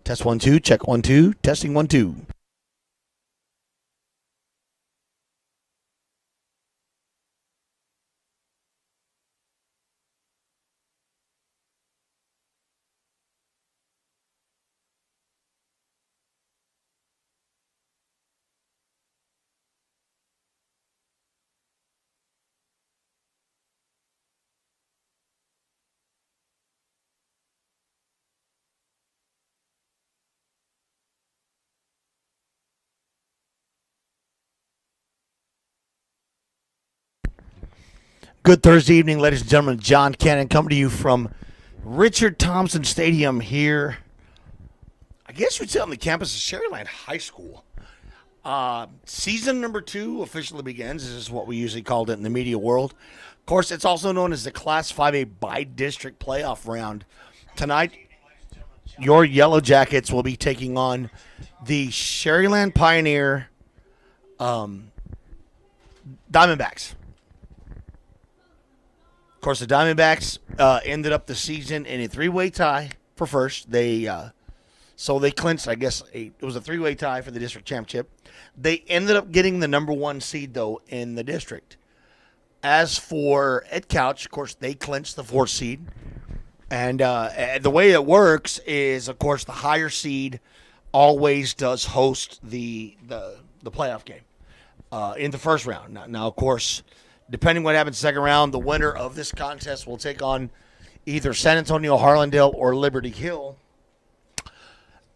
Test 1 2, check 1 2, testing 1 2. Good Thursday evening, ladies and gentlemen. John Cannon coming to you from Richard Thompson Stadium here. I guess you'd say on the campus of Sharyland High School. Season number 2 officially begins. This is what we usually called it in the media world. Of course, it's also known as the Class 5A by-district playoff round. Tonight, your YellowJackets will be taking on the Sharyland Pioneer Diamondbacks. Of course, the Diamondbacks ended up the season in a 3-way tie for first. So they clinched, I guess, it was a 3-way tie for the district championship. They ended up getting the number 1 seed, though, in the district. As for Edcouch, of course, they clinched the 4th seed. And the way it works is, of course, the higher seed always does host the playoff game in the first round. Now, of course, depending what happens second round, the winner of this contest will take on either San Antonio, Harlandale, or Liberty Hill.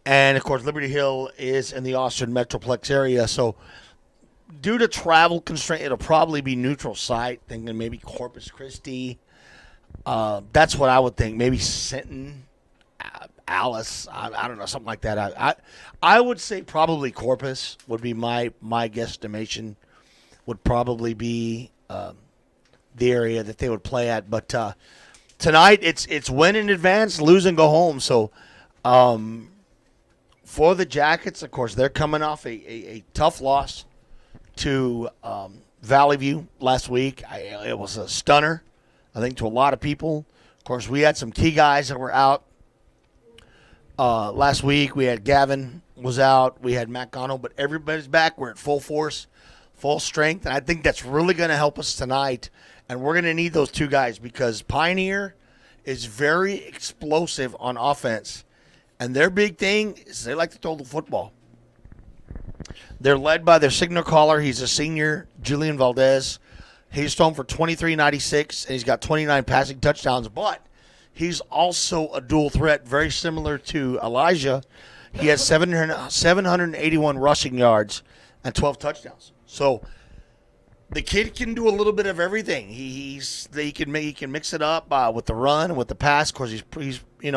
And, of course, Liberty Hill is in the Austin Metroplex area. So, due to travel constraint, it'll probably be neutral site, thinking maybe Corpus Christi. That's what I would think. Maybe Sinton, Alice, I don't know, something like that. I would say probably Corpus would be my guesstimation, would probably be the area that they would play at. But tonight, it's win in advance, lose and go home. So, for the Jackets, of course, they're coming off a tough loss to Valley View last week. It was a stunner, I think, to a lot of people. Of course, we had some key guys that were out last week. We had Gavin was out. We had Matt Gano, but everybody's back. We're at full force, full strength, and I think that's really going to help us tonight. And we're going to need those 2 guys because Pioneer is very explosive on offense. And their big thing is they like to throw the football. They're led by their signal caller. He's a senior, Julian Valdez. He's thrown for 23.96, and he's got 29 passing touchdowns. But he's also a dual threat, very similar to Elijah. He has 781 rushing yards and 12 touchdowns. So the kid can do a little bit of everything. He can mix it up with the run and with the pass. Of course, he's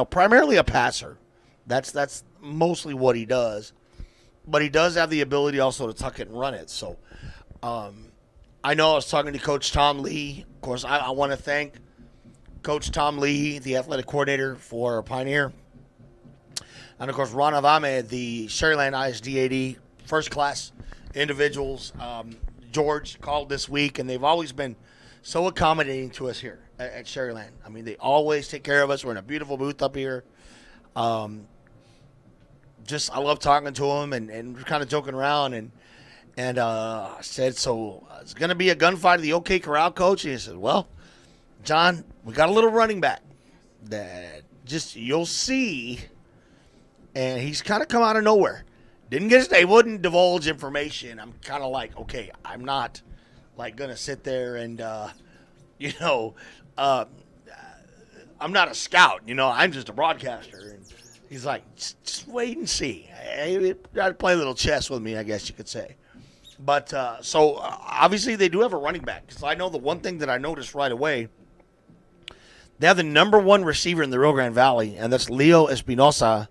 primarily a passer. That's mostly what he does. But he does have the ability also to tuck it and run it. So I know I was talking to Coach Tom Lee. Of course, I want to thank Coach Tom Lee, the athletic coordinator for Pioneer. And, of course, Ron Avame, the Sharyland ISD AD, first-class individuals. George called this week, and they've always been so accommodating to us here at Sharyland. I mean, they always take care of us. We're in a beautiful booth up here. I love talking to him and we're kind of joking around and I said, so it's going to be a gunfight at the OK Corral, coach? And he said, well, John, we got a little running back that just you'll see. And he's kind of come out of nowhere. They wouldn't divulge information. I'm kind of like, okay, I'm not like going to sit there and, I'm not a scout, I'm just a broadcaster. And he's like, just wait and see. He tried to play a little chess with me, I guess you could say. But so obviously they do have a running back. Because I know the one thing that I noticed right away, they have the number 1 receiver in the Rio Grande Valley, and that's Leo Espinosa.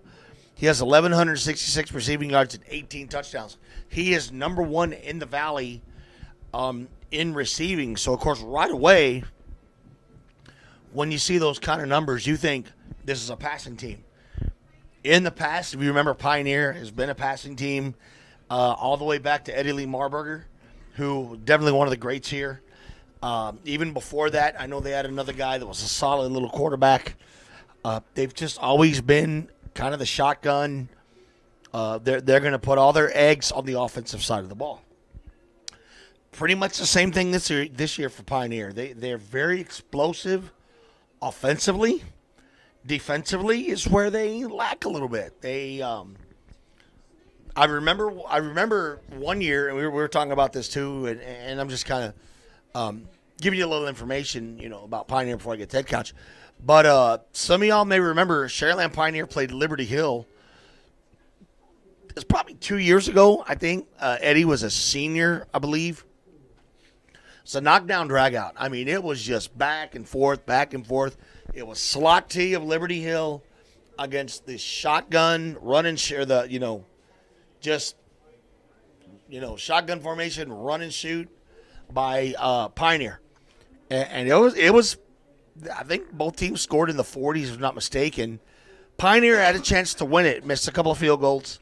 He has 1,166 receiving yards and 18 touchdowns. He is number 1 in the valley in receiving. So, of course, right away, when you see those kind of numbers, you think this is a passing team. In the past, if you remember, Pioneer has been a passing team all the way back to Eddie Lee Marburger, who definitely one of the greats here. Even before that, I know they had another guy that was a solid little quarterback. They've just always been kind of the shotgun. They're going to put all their eggs on the offensive side of the ball. Pretty much the same thing this year for Pioneer. They're very explosive offensively. Defensively is where they lack a little bit. I remember one year, and we were talking about this too, and I'm just kind of giving you a little information, about Pioneer before I get to Edcouch. But some of y'all may remember Sharyland Pioneer played Liberty Hill. It's probably 2 years ago, I think. Eddie was a senior, I believe. It's a knockdown dragout. I mean, it was just back and forth, back and forth. It was slot T of Liberty Hill against the shotgun run and share shotgun formation, run and shoot by Pioneer. And it was, I think both teams scored in the 40s, if I'm not mistaken. Pioneer had a chance to win it, missed a couple of field goals.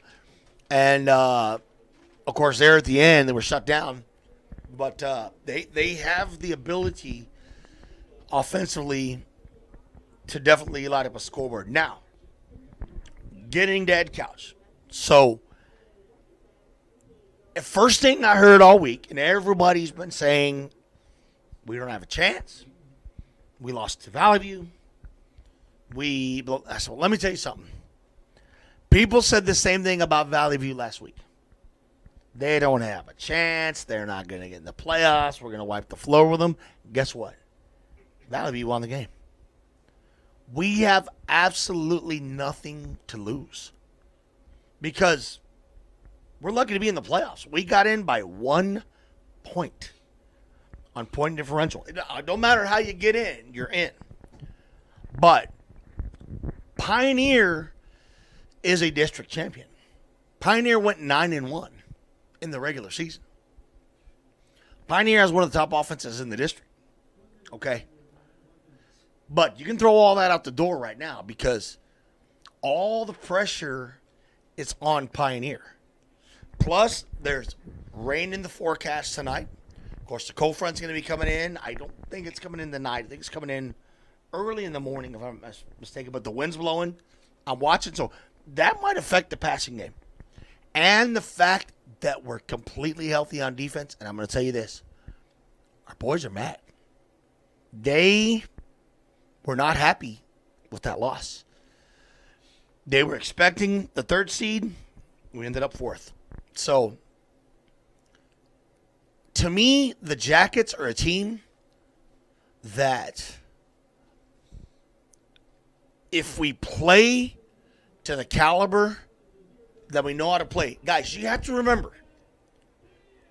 And, of course, there at the end, they were shut down. But they have the ability offensively to definitely light up a scoreboard. Now, getting to Edcouch. So, the first thing I heard all week, and everybody's been saying, we don't have a chance. We lost to Valley View. So let me tell you something. People said the same thing about Valley View last week. They don't have a chance. They're not going to get in the playoffs. We're going to wipe the floor with them. Guess what? Valley View won the game. We have absolutely nothing to lose because we're lucky to be in the playoffs. We got in by 1 point on point differential. It don't matter how you get in, you're in. But Pioneer is a district champion. Pioneer went 9-1 in the regular season. Pioneer has one of the top offenses in the district. Okay? But you can throw all that out the door right now because all the pressure is on Pioneer. Plus, there's rain in the forecast tonight. Of course, the cold front's going to be coming in. I don't think it's coming in tonight. I think it's coming in early in the morning, if I'm not mistaken. But the wind's blowing. I'm watching. So that might affect the passing game. And the fact that we're completely healthy on defense. And I'm going to tell you this. Our boys are mad. They were not happy with that loss. They were expecting the 3rd seed. We ended up 4th. So, to me, the Jackets are a team that if we play to the caliber that we know how to play. Guys, you have to remember,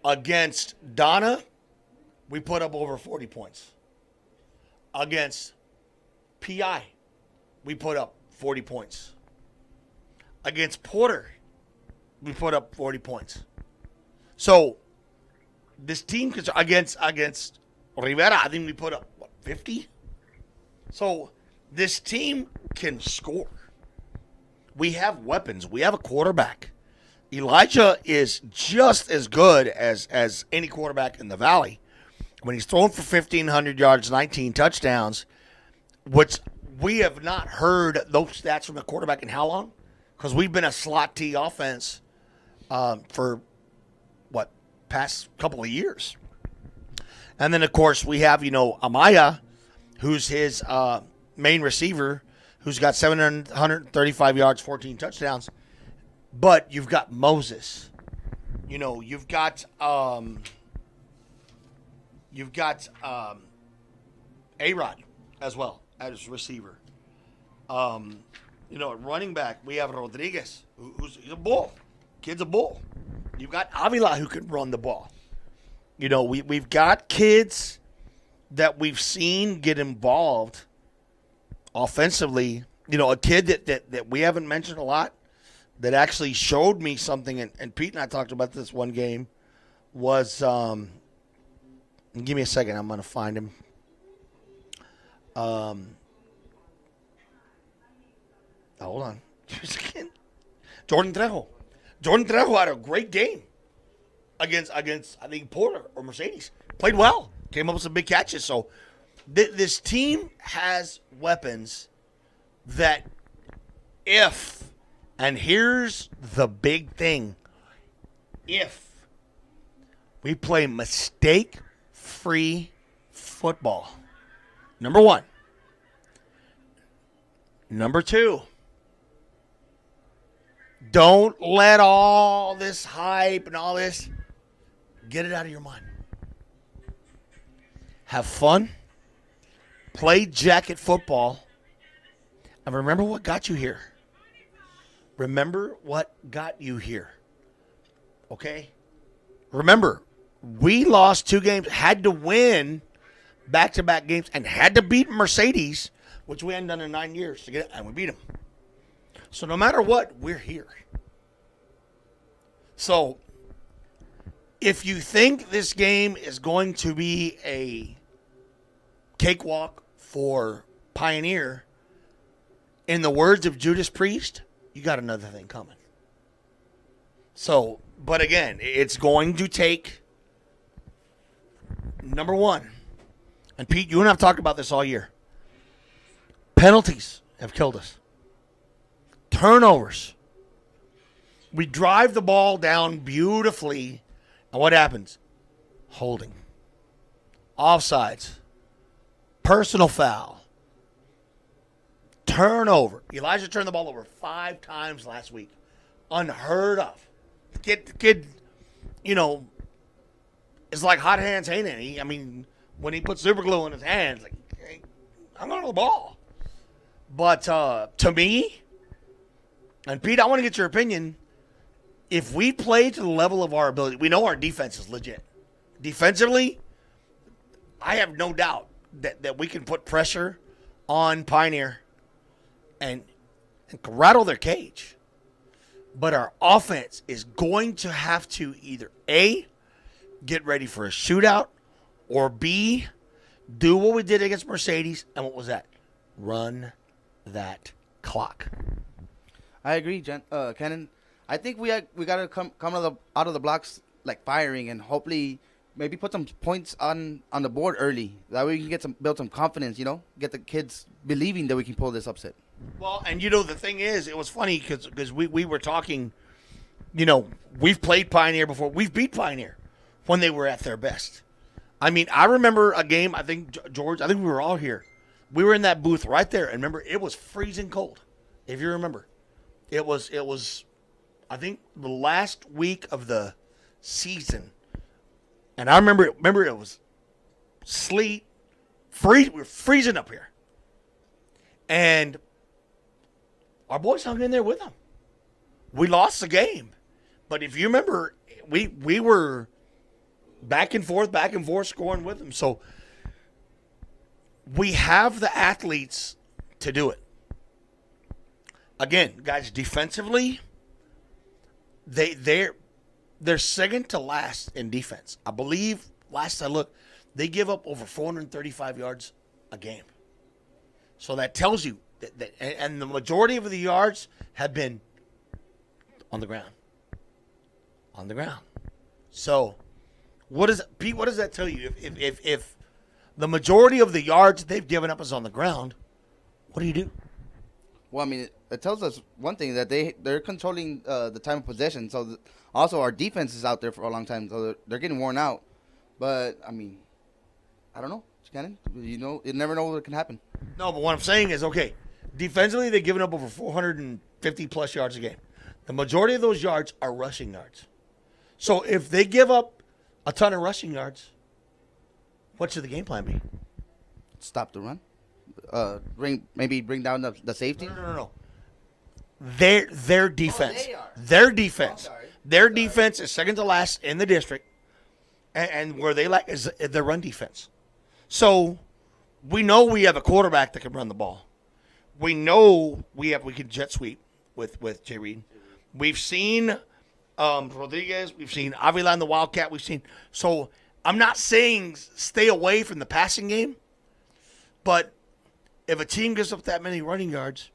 against Donna, we put up over 40 points. Against PI, we put up 40 points. Against Porter, we put up 40 points. So, this team, against Rivera, I think we put up, 50? So, this team can score. We have weapons. We have a quarterback. Elijah is just as good as any quarterback in the Valley. When he's thrown for 1,500 yards, 19 touchdowns, which we have not heard those stats from the quarterback in how long? Because we've been a slot T offense for, past couple of years. And then, of course, we have, Amaya, who's his main receiver, who's got 735 yards, 14 touchdowns. But you've got Moses. You've got A-Rod as well as receiver. At running back, we have Rodriguez, who's a bull. Kid's a bull. You've got Avila who can run the ball. We've got kids that we've seen get involved offensively. A kid that we haven't mentioned a lot that actually showed me something, and Pete and I talked about this one game, was, give me a second, I'm going to find him. Hold on. Jordan Trejo. Jordan Trejo had a great game against I think, Porter or Mercedes. Played well. Came up with some big catches. So this team has weapons that if And here's the big thing. If we play mistake-free football, number one. Number two, don't let all this hype and all this, get it out of your mind. Have fun. Play jacket football. And remember what got you here. Remember what got you here. Okay? Remember, we lost 2 games, had to win back-to-back games, and had to beat Mercedes, which we hadn't done in 9 years, to get it, and we beat them. So no matter what, we're here. So if you think this game is going to be a cakewalk for Pioneer, in the words of Judas Priest, you got another thing coming. So, but again, it's going to take, number one, and Pete, you and I have talked about this all year. Penalties have killed us. Turnovers. We drive the ball down beautifully, and what happens? Holding. Offsides. Personal foul. Turnover. Elijah turned the ball over 5 times last week. Unheard of. The kid, is like hot hands ain't any. I mean, when he puts super glue in his hands, like, hey, I'm going to the ball. But to me, and Pete, I want to get your opinion. If we play to the level of our ability, we know our defense is legit. Defensively, I have no doubt that we can put pressure on Pioneer and rattle their cage. But our offense is going to have to either A, get ready for a shootout, or B, do what we did against Mercedes. And what was that? Run that clock. I agree, Kenan. I think we got to come out of the blocks like firing, and hopefully maybe put some points on the board early. That way we can build some confidence, get the kids believing that we can pull this upset. Well, and the thing is, it was funny because we were talking, we've played Pioneer before. We've beat Pioneer when they were at their best. I mean, I remember a game, I think, George, we were all here. We were in that booth right there, and remember, it was freezing cold, if you remember. It was, I think, the last week of the season. And I remember it was sleet, we were freezing up here. And our boys hung in there with them. We lost the game. But if you remember, we were back and forth, scoring with them. So we have the athletes to do it. Again, guys, defensively, they're second to last in defense. I believe, last I looked, they give up over 435 yards a game. So that tells you that and the majority of the yards have been on the ground. On the ground. So, Pete, what does that tell you? If the majority of the yards they've given up is on the ground, what do you do? Well, I mean, it tells us one thing, that they're controlling the time of possession. So also our defense is out there for a long time, so they're getting worn out. But I mean, I don't know, Shannon. You never know what can happen. No, but what I'm saying is, okay, defensively they've given up over 450 plus yards a game. The majority of those yards are rushing yards. So if they give up a ton of rushing yards, what should the game plan be? Stop the run. Bring down the safety. No. Their defense. Their defense. Their defense is second to last in the district, and where they lack is their run defense. So we know we have a quarterback that can run the ball. We know we can jet sweep with Jay Reed. We've seen Rodriguez. We've seen Avila the Wildcat. So I'm not saying stay away from the passing game, but if a team gives up that many running yards,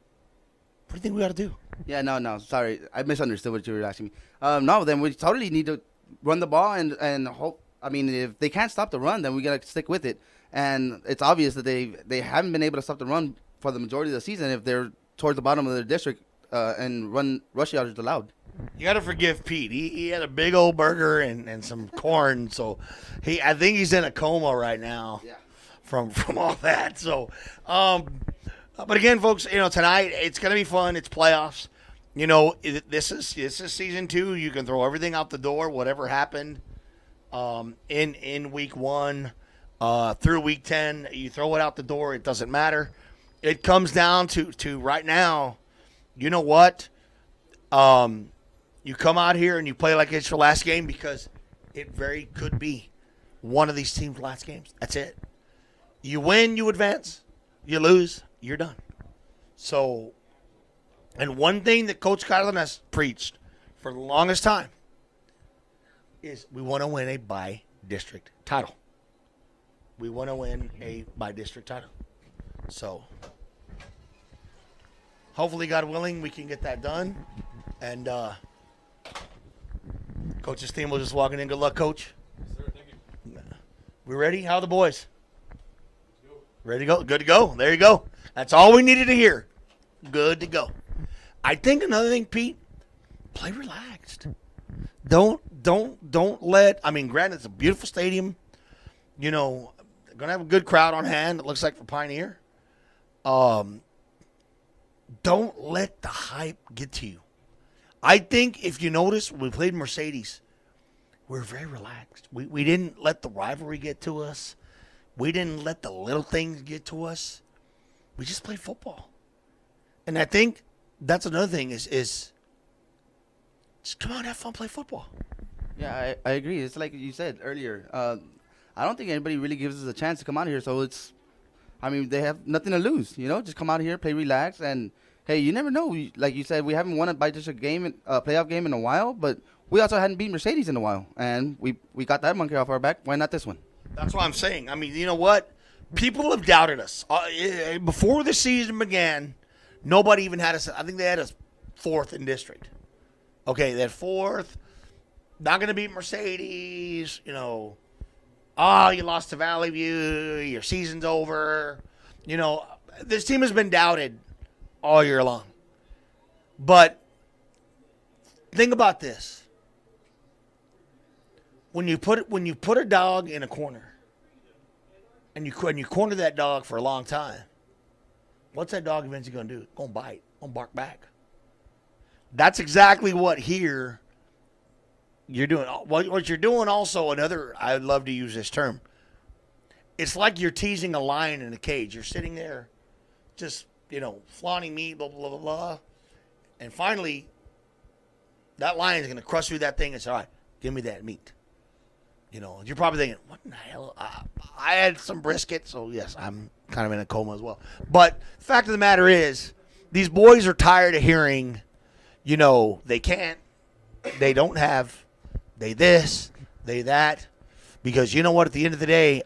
what do you think we got to do? Yeah, no. Sorry, I misunderstood what you were asking me. No, then we totally need to run the ball and hope. I mean, if they can't stop the run, then we got to stick with it. And it's obvious that they haven't been able to stop the run for the majority of the season if they're towards the bottom of their district and run rush yardage allowed. You got to forgive Pete. He had a big old burger and some corn, so I think he's in a coma right now. Yeah. From all that. So, but again, folks, tonight it's gonna be fun. It's playoffs. This is season 2. You can throw everything out the door, whatever happened in week 1 through week 10. You throw it out the door. It doesn't matter. It comes down to right now. You know what? You come out here and you play like it's your last game because it very could be one of these teams' last games. That's it. You win, you advance. You lose, you're done. So, and one thing that Coach Kylan has preached for the longest time is we want to win a by-district title. We want to win a by-district title. So, hopefully, God willing, we can get that done. And Coach's team was just walking in. Good luck, Coach. Yes, sir. Thank you. We ready? How are the boys? Ready to go? Good to go. There you go. That's all we needed to hear. Good to go. I think another thing, Pete, play relaxed. Don't let. I mean, granted, it's a beautiful stadium. They're gonna have a good crowd on hand. It looks like for Pioneer. Don't let the hype get to you. I think if you notice, when we played Mercedes, we were very relaxed. We didn't let the rivalry get to us. We didn't let the little things get to us. We just played football. And I think that's another thing is just come on, have fun, play football. Yeah, I agree. It's like you said earlier. I don't think anybody really gives us a chance to come out here. So they have nothing to lose. Just come out here, play relax, and hey, you never know. Like you said, we haven't won a by-district game, playoff game in a while, but we also hadn't beat Mercedes in a while, and we got that monkey off our back. Why not this one? That's what I'm saying. I mean, you know what? People have doubted us. Before the season began, nobody even had us. I think they had us 4th in district. Okay, they had 4th. Not going to beat Mercedes. You lost to Valley View. Your season's over. This team has been doubted all year long. But think about this. When you put a dog in a corner, and you corner that dog for a long time, what's that dog eventually going to do? It's going to bite. Going to bark back. That's exactly what here you're doing. What you're doing also, I'd love to use this term. It's like you're teasing a lion in a cage. You're sitting there just, flaunting meat, blah, blah, blah, blah. And finally, that lion's going to crush through that thing and say, all right, give me that meat. You're probably thinking, what in the hell? I had some brisket, so yes, I'm kind of in a coma as well. But the fact of the matter is, these boys are tired of hearing, they can't, they don't have, they this, they that. Because you know what? At the end of the day,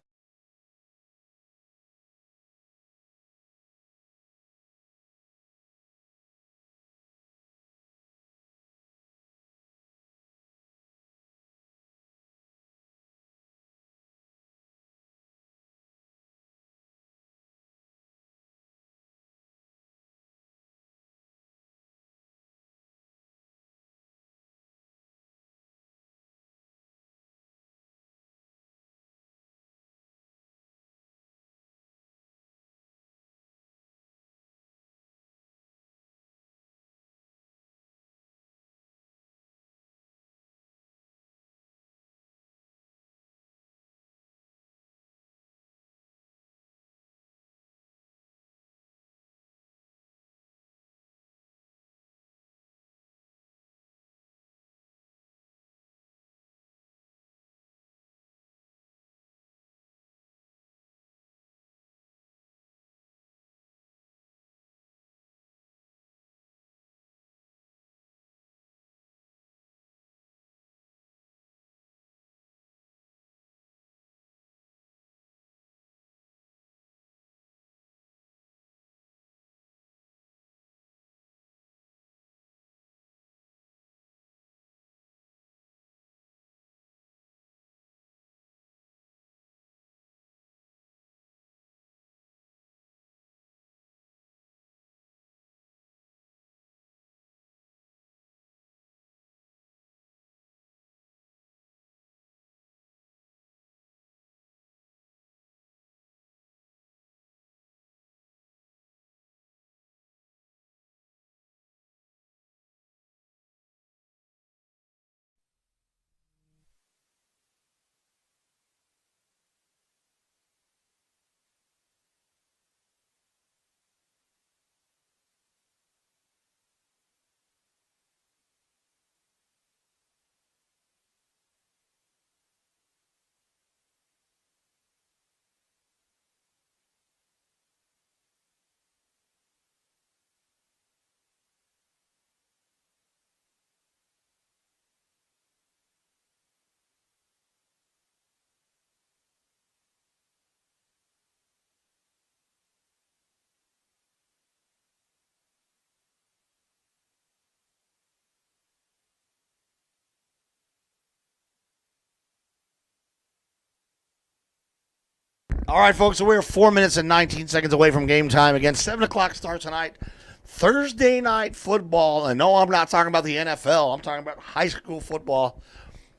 All right, folks, so we're 4 minutes and 19 seconds away from game time. Again, 7 o'clock start tonight. Thursday night football. And no, I'm not talking about the NFL. I'm talking about high school football.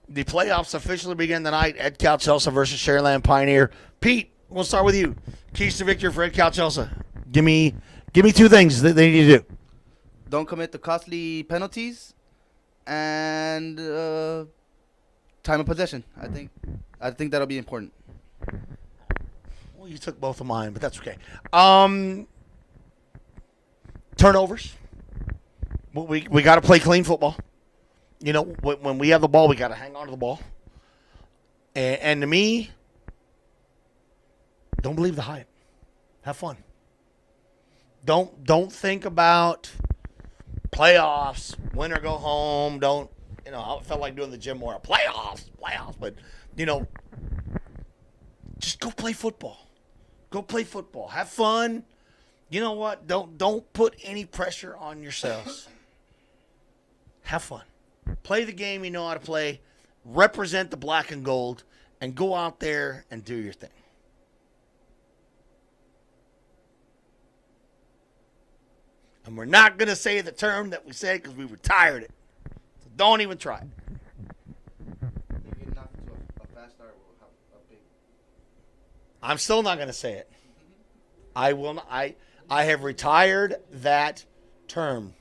The playoffs officially begin tonight. Edcouch-Elsa versus Sharyland Pioneer. Pete, we'll start with you. Keys to victory for Edcouch-Elsa. Give me 2 things that they need to do. Don't commit the costly penalties, and time of possession. I think that'll be important. Well, you took both of mine, but that's okay. Turnovers. We got to play clean football. You know, when we have the ball, we got to hang on to the ball. And to me, don't believe the hype. Have fun. Don't think about playoffs, win or go home. I felt like doing the gym more. Playoffs. But, just go play football. Go play football. Have fun. You know what? Don't put any pressure on yourselves. Have fun. Play the game you know how to play. Represent the black and gold. And go out there and do your thing. And we're not going to say the term that we said because we retired it. So don't even try it. I'm still not going to say it. I will not. I have retired that term.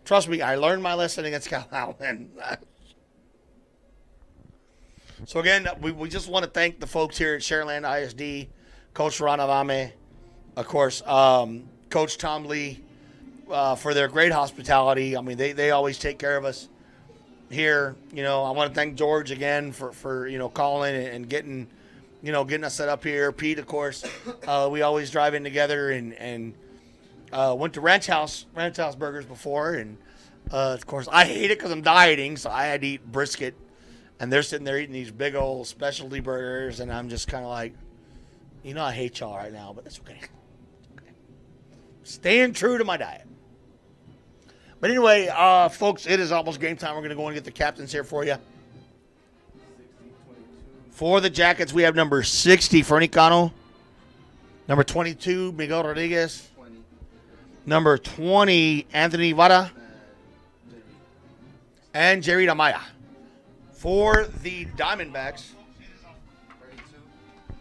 Trust me, I learned my lesson against Cal-Allen. So again, we just want to thank the folks here at Sharyland ISD, Coach Ranavame, of course, Coach Tom Lee, for their great hospitality. I mean, they always take care of us here. I want to thank George again for calling and getting us set up here. Pete, of course, we always drive in together and went to Ranch House Burgers before. And, of course, I hate it because I'm dieting, so I had to eat brisket. And they're sitting there eating these big old specialty burgers, and I'm just kind of like, I hate y'all right now, but that's okay. Staying true to my diet. But anyway, folks, it is almost game time. We're going to go and get the captains here for you. For the Jackets, we have number 60, Fernie Cano. Number 22, Miguel Rodriguez. 20. Number 20, Anthony Vara. And Jerry Amaya. For the Diamondbacks, 32.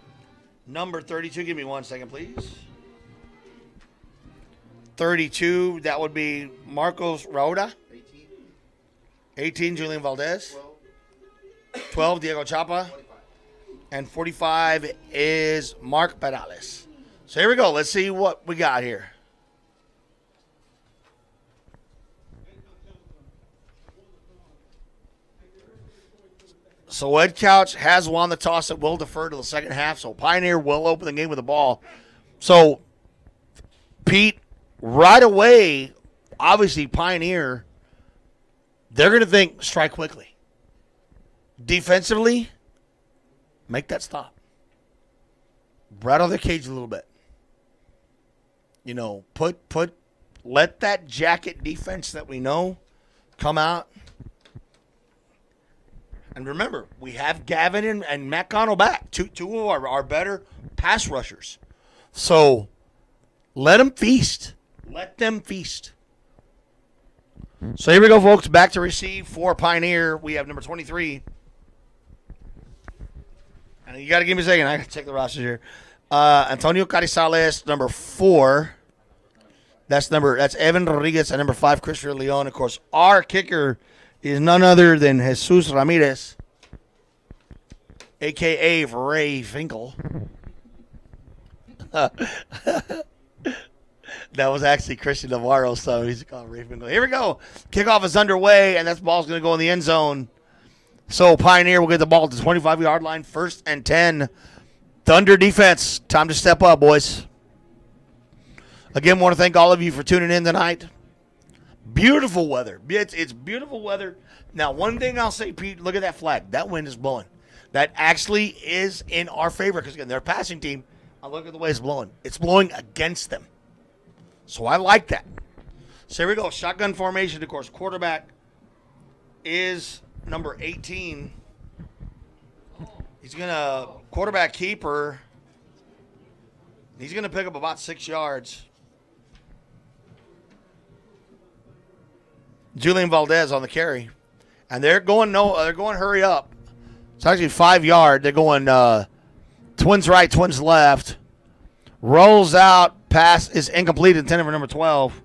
number 32, give me 1 second, please. 32, that would be Marcos Rauda. 18, Julian Valdez. 12, Diego Chapa. 45. And 45 is Mark Perales. So here we go. Let's see what we got here. So Edcouch has won the toss. It will defer to the second half. So Pioneer will open the game with the ball. So, Pete, right away, obviously Pioneer, they're going to think strike quickly. Defensively, make that stop. Rattle their cage a little bit. Let that jacket defense that we know come out. And remember, we have Gavin and Matt Connell back. Two of our better pass rushers. So let them feast. Let them feast. So here we go, folks. Back to receive for Pioneer. We have number 23. And you got to give me a second. I got to check the rosters here. Antonio Carizales, number 4. That's Evan Rodriguez, and number 5, Christopher Leon. Of course, our kicker is none other than Jesus Ramirez, a.k.a. Ray Finkel. That was actually Christian Navarro, so he's called Ray Finkel. Here we go. Kickoff is underway, and that ball's going to go in the end zone. So Pioneer will get the ball at the 25-yard line, 1st and 10. Thunder defense, time to step up, boys. Again, want to thank all of you for tuning in tonight. Beautiful weather. It's beautiful weather. Now, one thing I'll say, Pete, look at that flag. That wind is blowing. That actually is in our favor because, again, they're a passing team. I look at the way it's blowing. It's blowing against them. So I like that. So here we go. Shotgun formation, of course. Quarterback is number 18. He's going to quarterback keeper. He's going to pick up about 6 yards. Julian Valdez on the carry. And they're going hurry up. It's actually 5 yard. They're going twins right, twins left. Rolls out. Pass is incomplete. Intended for number 12.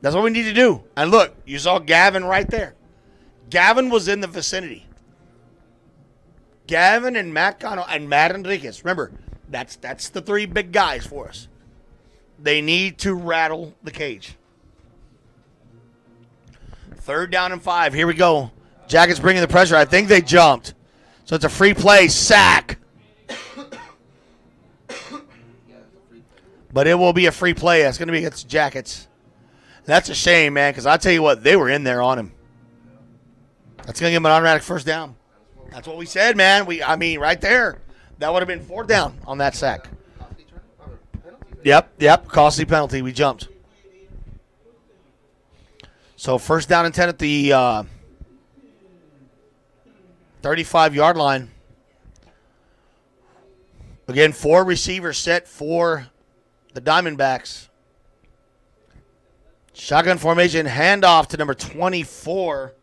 That's what we need to do. And look, you saw Gavin right there. Gavin was in the vicinity. Gavin and Matt Cano and Matt Enriquez. Remember, that's the 3 big guys for us. They need to rattle the cage. 3rd down and 5. Here we go. Jackets bringing the pressure. I think they jumped. So it's a free play. Sack. But it will be a free play. It's going to be against Jackets. That's a shame, man, because I'll tell you what, they were in there on him. That's going to give him an automatic first down. That's what we said, man. Right there. That would have been 4th down on that sack. Yep. Costly penalty. We jumped. So 1st down and 10 at the 35-yard line. Again, 4 receivers set for the Diamondbacks. Shotgun formation, handoff to number 24.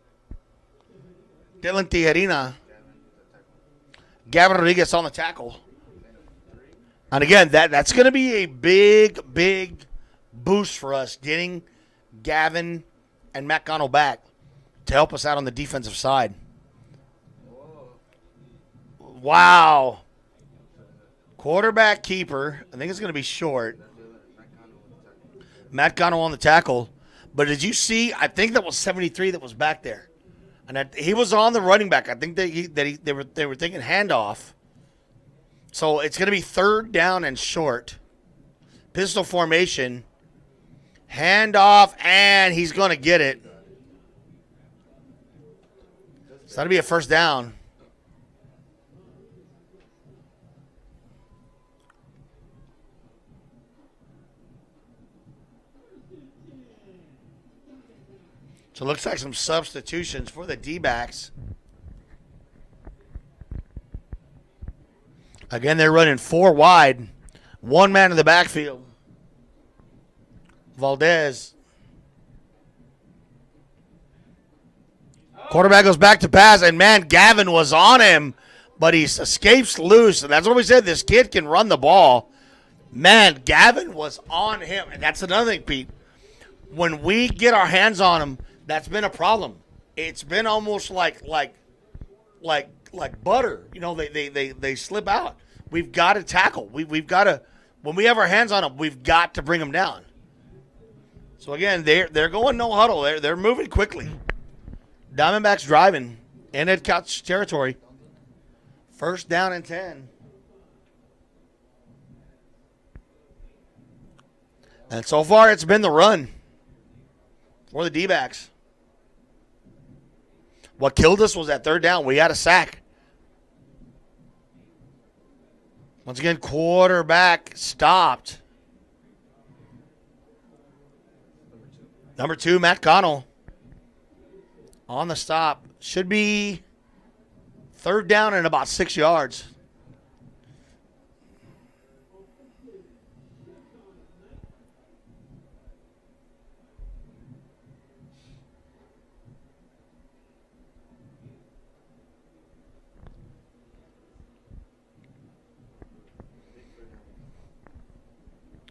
Dylan Tijerina. Gavin Rodriguez on the tackle. And again, that's going to be a big, big boost for us, getting Gavin and Matt Cano back to help us out on the defensive side. Wow. Quarterback keeper. I think it's going to be short. Matt Cano on the tackle. But did you see? I think that was 73 that was back there. And he was on the running back. I think they were thinking handoff. So it's going to be 3rd down and short. Pistol formation. Handoff, and he's going to get it. So that'll be a 1st down. So it looks like some substitutions for the D-backs. Again, they're running 4 wide. 1 man in the backfield. Valdez. Quarterback goes back to pass, and man, Gavin was on him, but he escapes loose. And that's what we said. This kid can run the ball. Man, Gavin was on him. And that's another thing, Pete. When we get our hands on him, that's been a problem. It's been almost like butter. You know, they slip out. We've got to tackle. We've got to, when we have our hands on them, we've got to bring them down. So again, they're going no huddle. They're moving quickly. Diamondbacks driving in Edcouch territory. 1st down and 10. And so far, it's been the run for the D-backs. What killed us was that 3rd down. We had a sack. Once again, quarterback stopped. Number 2, Matt Connell. On the stop. Should be 3rd down and about 6 yards.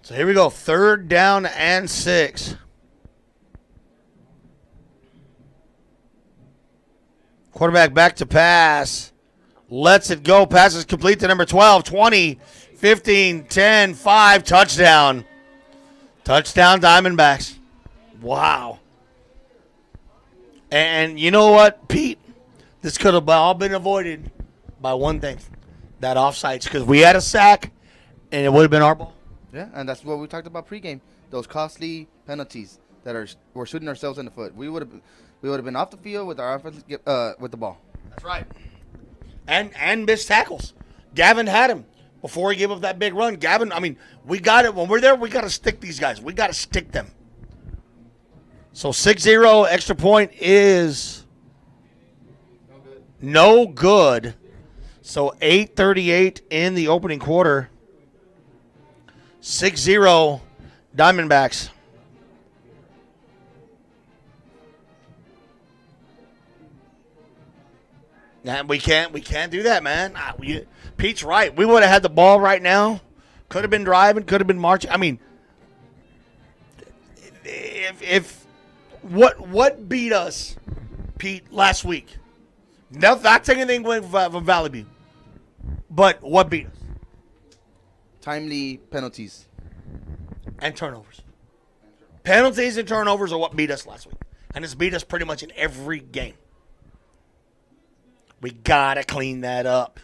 So here we go. 3rd down and 6. Quarterback back to pass. Lets it go. Passes complete to number 12. 20, 15, 10, 5. Touchdown. Touchdown Diamondbacks. Wow. And you know what, Pete? This could have all been avoided by one thing. That offsides. Because we had a sack, and it would have been our ball. Yeah, and that's what we talked about pregame. Those costly penalties that we're shooting ourselves in the foot. We would have been off the field with our offense with the ball. That's right. And missed tackles. Gavin had him before he gave up that big run. Gavin, we got it. When we're there, we got to stick these guys. We got to stick them. So 6-0, extra point is no good. So 8:38 in the opening quarter. 6-0 Diamondbacks. And we can't do that, man. Pete's right. We would have had the ball right now. Could have been driving. Could have been marching. I mean, if what beat us, Pete, last week? Not taking anything away from Valley View, but what beat us? Timely penalties and turnovers. Penalties and turnovers are what beat us last week, and it's beat us pretty much in every game. We gotta clean that up.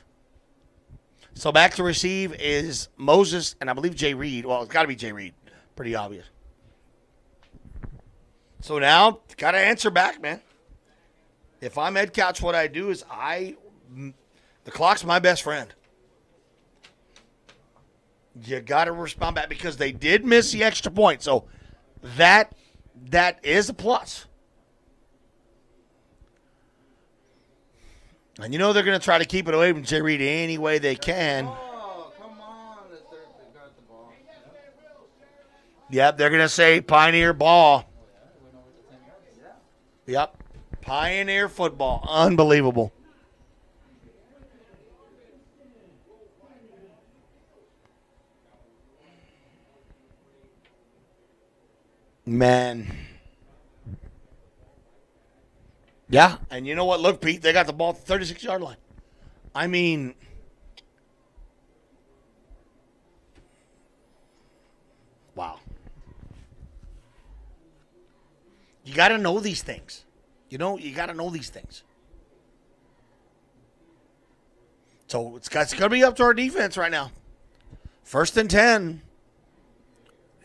So back to receive is Moses and I believe Jay Reed. Well, it's got to be Jay Reed. Pretty obvious. So now, got to answer back, man. If I'm Edcouch, what I do is the clock's my best friend. You got to respond back because they did miss the extra point. So that is a plus. And you know they're going to try to keep it away from Jay Reed any way they can. Oh, come on. They got the ball. Yep, they're going to say Pioneer ball. Yep, Pioneer football. Unbelievable. Man. Yeah, and you know what? Look, Pete, they got the ball at the 36-yard line. I mean, wow. You got to know these things. You got to know these things. So it's going to be up to our defense right now. 1st and 10.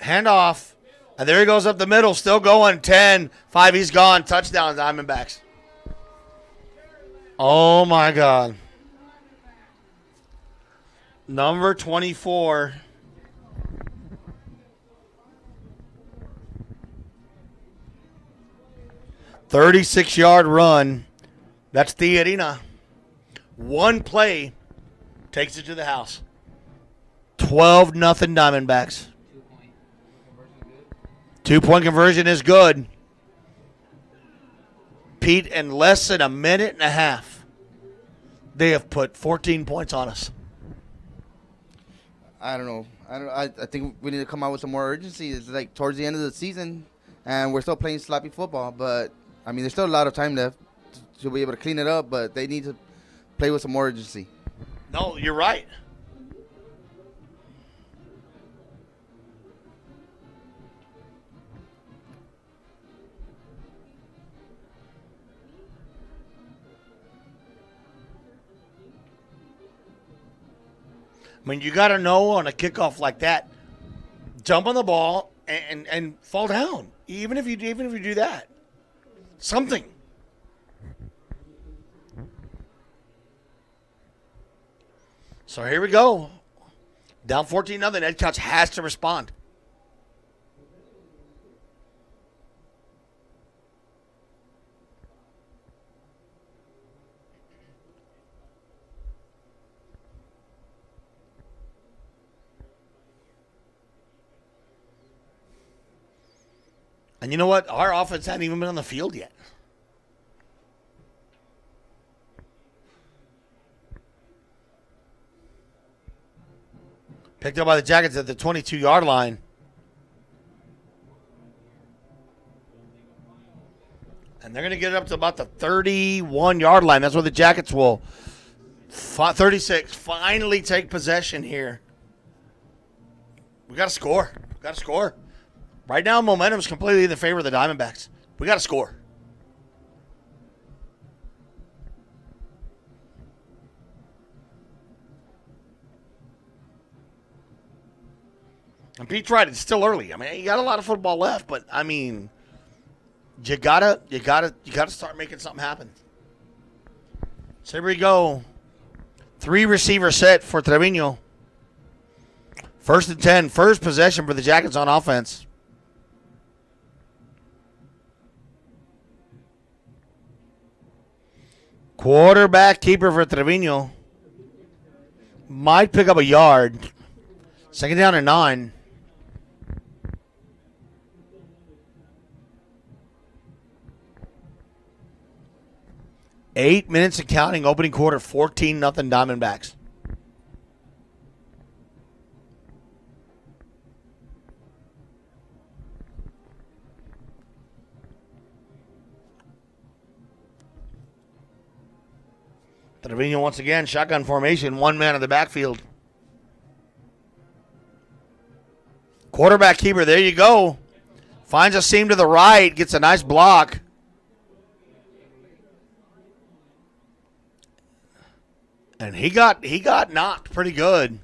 Handoff. And there he goes up the middle, still going. 10, 5, he's gone. Touchdown, Diamondbacks. Oh, my God. Number 24. "36-yard run. That's the arena. One play takes it to the house. 12-0 Diamondbacks. 2-point conversion is good. Pete, in less than a minute and a half, they have put 14 points on us. I don't know. I think we need to come out with some more urgency. It's like towards the end of the season, and we're still playing sloppy football. But, I mean, there's still a lot of time left to be able to clean it up, but they need to play with some more urgency. No, you're right. I mean, you got to know on a kickoff like that, jump on the ball and fall down. Even if you do that, something. So here we go. Down 14-0. Edcouch has to respond. And you know what? Our offense hasn't even been on the field yet. Picked up by the Jackets at the 22-yard line. And they're going to get it up to about the 31-yard line. That's where the Jackets will, 36, finally take possession here. We got to score. Right now, momentum is completely in the favor of the Diamondbacks. We got to score. And Pete's right, it's still early. I mean, you got a lot of football left, but I mean, you gotta start making something happen. So here we go. 3 receiver set for Trevino. 1st and 10, first possession for the Jackets on offense. Quarterback keeper for Trevino. Might pick up a yard. Second down and 9. Eight minutes and counting. Opening quarter, 14-0 Diamondbacks. Trevino once again, shotgun formation, one man in the backfield. Quarterback keeper, there you go. Finds a seam to the right, gets a nice block. And he got knocked pretty good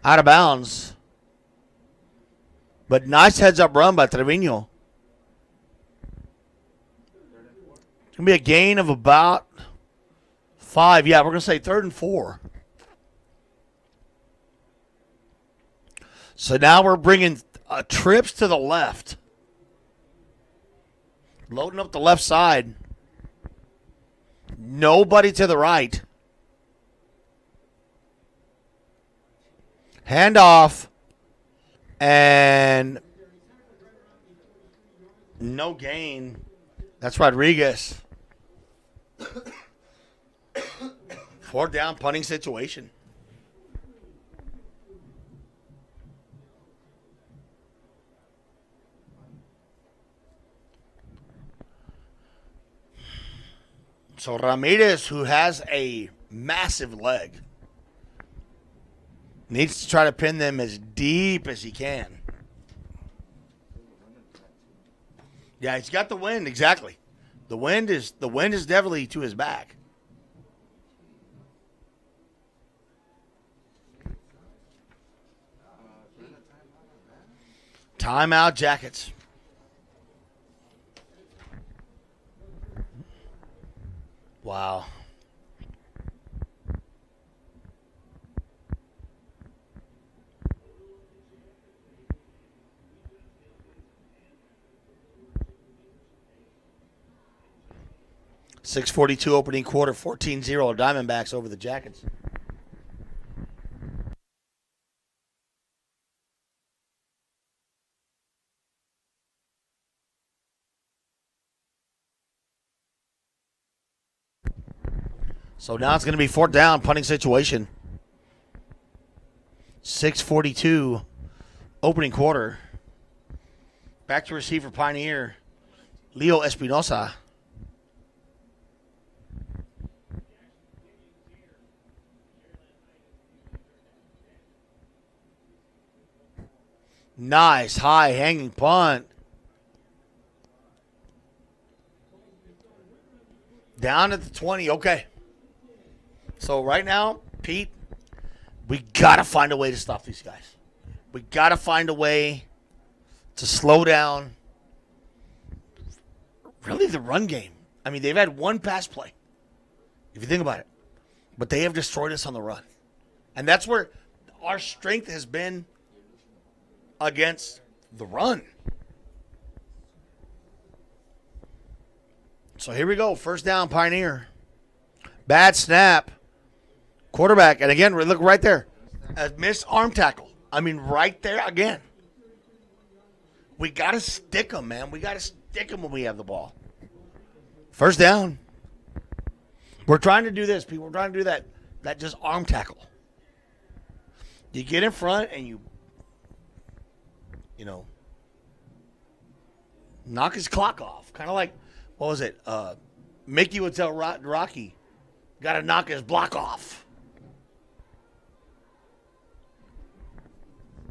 out of bounds. But nice heads-up run by Trevino. It's going to be a gain of about 5. Yeah, we're going to say 3rd and 4. So now we're bringing trips to the left. Loading up the left side. Nobody to the right. Handoff. And no gain. That's Rodriguez. 4th down punting situation. So Ramirez, who has a massive leg, needs to try to pin them as deep as he can. Yeah, he's got the wind, exactly. The wind is definitely to his back. Timeout Jackets. Wow. .642 opening quarter, 14-0 Diamondbacks over the Jackets. So now it's going to be 4th down, punting situation. 6:42 opening quarter. Back to receiver Pioneer, Leo Espinosa. Nice high hanging punt. Down at the 20. Okay. So right now, Pete, we got to find a way to stop these guys. We got to find a way to slow down really the run game. I mean, they've had one pass play, if you think about it. But they have destroyed us on the run. And that's where our strength has been against the run. So here we go. 1st down, Pioneer. Bad snap. Quarterback. And again, look right there. A missed arm tackle. I mean, right there again. We got to stick them, man. We got to stick them when we have the ball. 1st down. We're trying to do this, people. We're trying to do that just arm tackle. You get in front and you knock his clock off. Kind of like, what was it? Mickey would tell Rocky, got to knock his block off.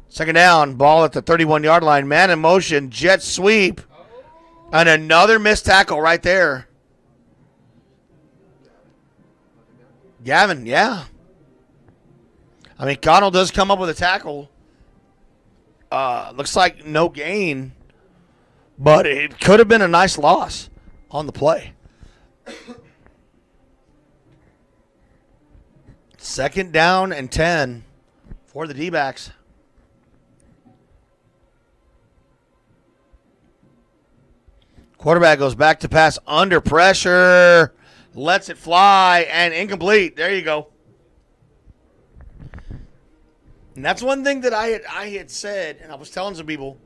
2nd down, ball at the 31-yard line. Man in motion, jet sweep. And another missed tackle right there. Gavin, yeah. I mean, Connell does come up with a tackle. Looks like no gain, but it could have been a nice loss on the play. 2nd down and 10 for the D-backs. Quarterback goes back to pass under pressure, lets it fly, and incomplete. There you go. And that's one thing that I had said, and I was telling some people,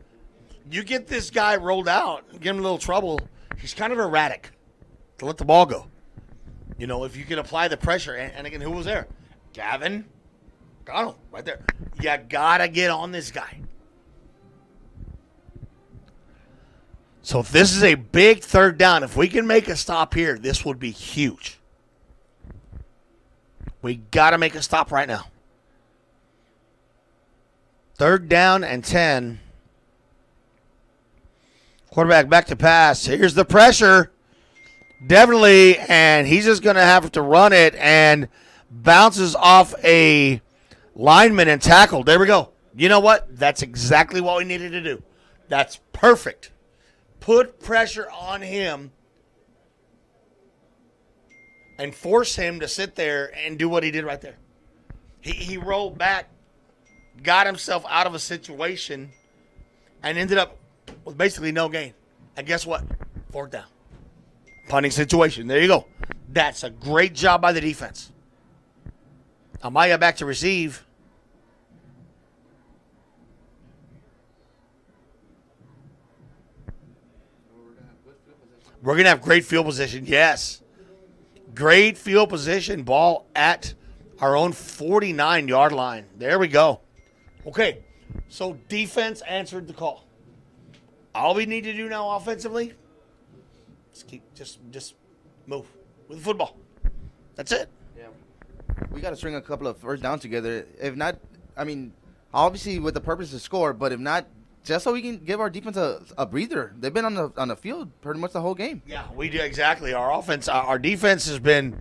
you get this guy rolled out, give him a little trouble, he's kind of erratic to let the ball go. You know, if you can apply the pressure, and again, who was there? Gavin Connell, right there. You gotta get on this guy. So if this is a big third down, if we can make a stop here, this would be huge. We gotta make a stop right now. Third down and 10. Quarterback back to pass. Here's the pressure. Definitely, and he's just going to have to run it and bounces off a lineman and tackled. There we go. You know what? That's exactly what we needed to do. That's perfect. Put pressure on him and force him to sit there and do what he did right there. He rolled back, got himself out of a situation, and ended up with basically no gain. And guess what? Fourth down. Punting situation. There you go. That's a great job by the defense. Amaya back to receive. We're going to have great field position. Yes. Great field position. Ball at our own 49-yard line. There we go. Okay. So defense answered the call. All we need to do now offensively is just move with the football. That's it. Yeah. We got to string a couple of first downs together. If not, I mean, obviously with the purpose to score, but if not, just so we can give our defense a breather. They've been on the field pretty much the whole game. Yeah, we do exactly. Our defense has been,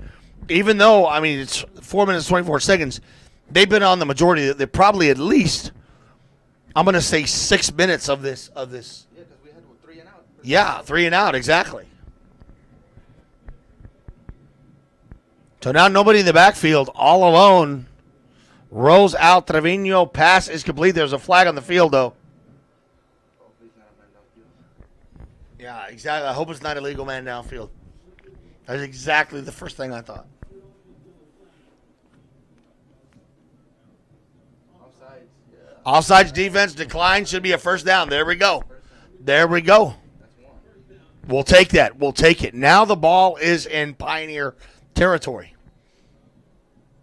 even though, I mean, it's 4 minutes, 24 seconds, they've been on the majority. They're probably at least, I'm going to say 6 minutes of this. Yeah, because we had 3 and out. Yeah, 3 and out, exactly. So now nobody in the backfield, all alone. Rolls out. Trevino, pass is complete. There's a flag on the field, though. Yeah, exactly. I hope it's not illegal man downfield. That's exactly the first thing I thought. Offsides defense decline, should be a first down. There we go. There we go. We'll take that. We'll take it. Now the ball is in Pioneer territory.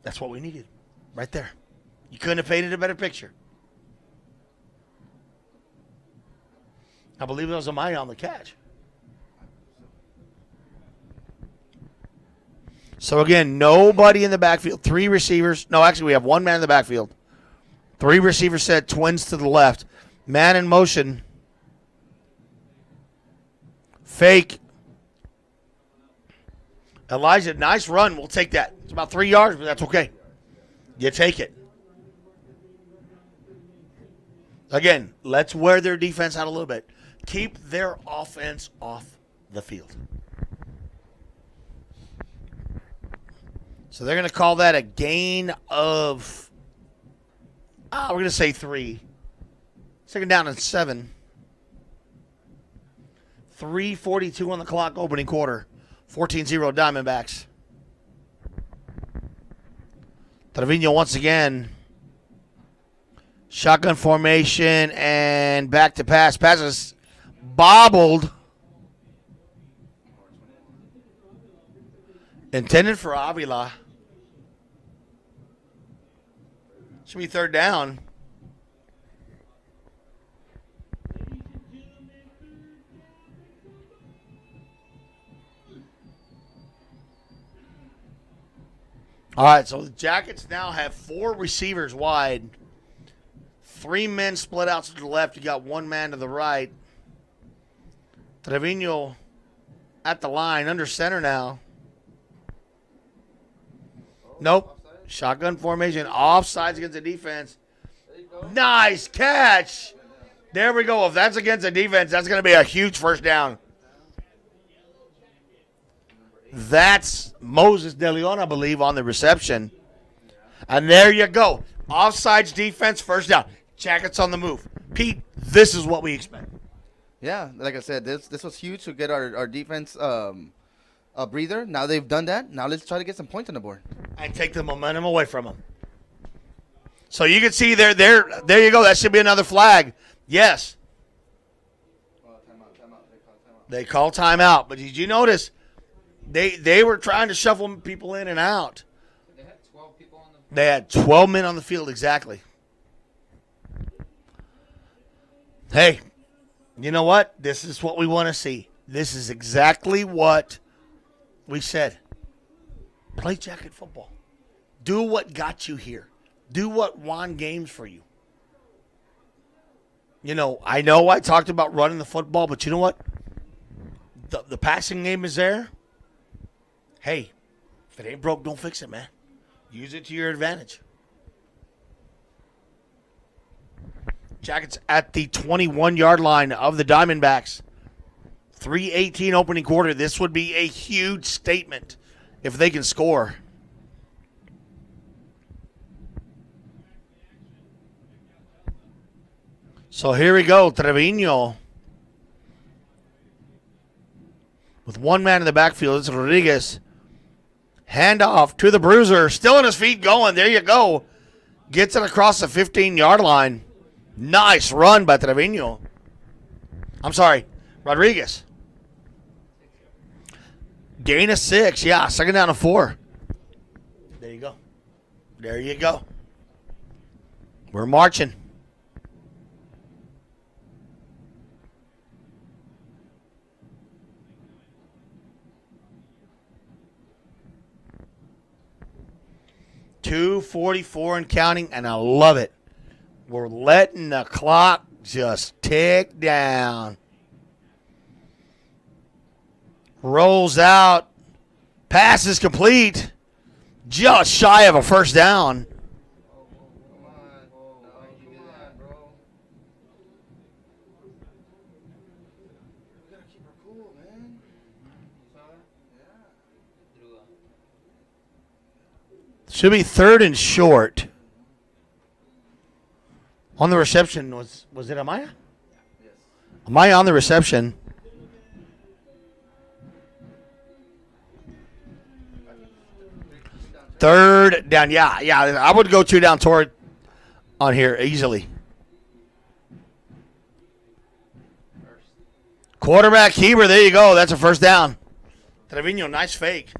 That's what we needed right there. You couldn't have painted a better picture. I believe it was Amaya on the catch. So, again, nobody in the backfield. 3 receivers. No, actually, we have 1 man in the backfield. 3 receivers set, twins to the left. Man in motion. Fake. Elijah, nice run. We'll take that. It's about 3 yards, but that's okay. You take it. Again, let's wear their defense out a little bit. Keep their offense off the field. So they're going to call that a gain of, we're going to say 3. Second down and 7. 3:42 on the clock, opening quarter. 14-0 Diamondbacks. Trevino once again. Shotgun formation and back to pass. Passes bobbled. Intended for Avila. Should be third down. All right, so the Jackets now have 4 receivers wide. 3 men split out to the left. You got 1 man to the right. Trevino at the line, under center now. Nope. Shotgun formation, offsides against the defense. Nice catch. There we go. If that's against the defense, that's going to be a huge first down. That's Moses De Leon, I believe, on the reception. And there you go. Offsides defense, first down. Jackets on the move. Pete, this is what we expect. Yeah, like I said, this was huge to get our defense a breather. Now they've done that. Now let's try to get some points on the board. And take the momentum away from them. So you can see there you go. That should be another flag. Yes. They call timeout. But did you notice they were trying to shuffle people in and out? They had 12 people on the field. They had 12 men on the field, exactly. Hey, you know what? This is what we want to see. This is exactly what we said. Play jacket football. Do what got you here. Do what won games for you. You know I talked about running the football, but you know what? The passing game is there. Hey, if it ain't broke, don't fix it, man. Use it to your advantage. Jackets at the 21-yard line of the Diamondbacks. 3:18 opening quarter. This would be a huge statement if they can score. So here we go. Trevino with one man in the backfield. It's Rodriguez. Handoff to the Bruiser. Still on his feet going. There you go. Gets it across the 15-yard line. Nice run by Trevino. I'm sorry, Rodriguez. Gain of 6. Yeah, second down and 4. There you go. There you go. We're marching. .244 and counting, and I love it. We're letting the clock just tick down. Rolls out. Pass is complete. Just shy of a first down. Come on. No, you do that, bro. We gotta keep her cool, man. You saw that? Yeah. Threw a Should be third and short. On the reception, was it Amaya? Yes. Amaya on the reception. Third down. Yeah. I would go 2 down toward on here easily. Quarterback Heber, there you go. That's a first down. Trevino, nice fake.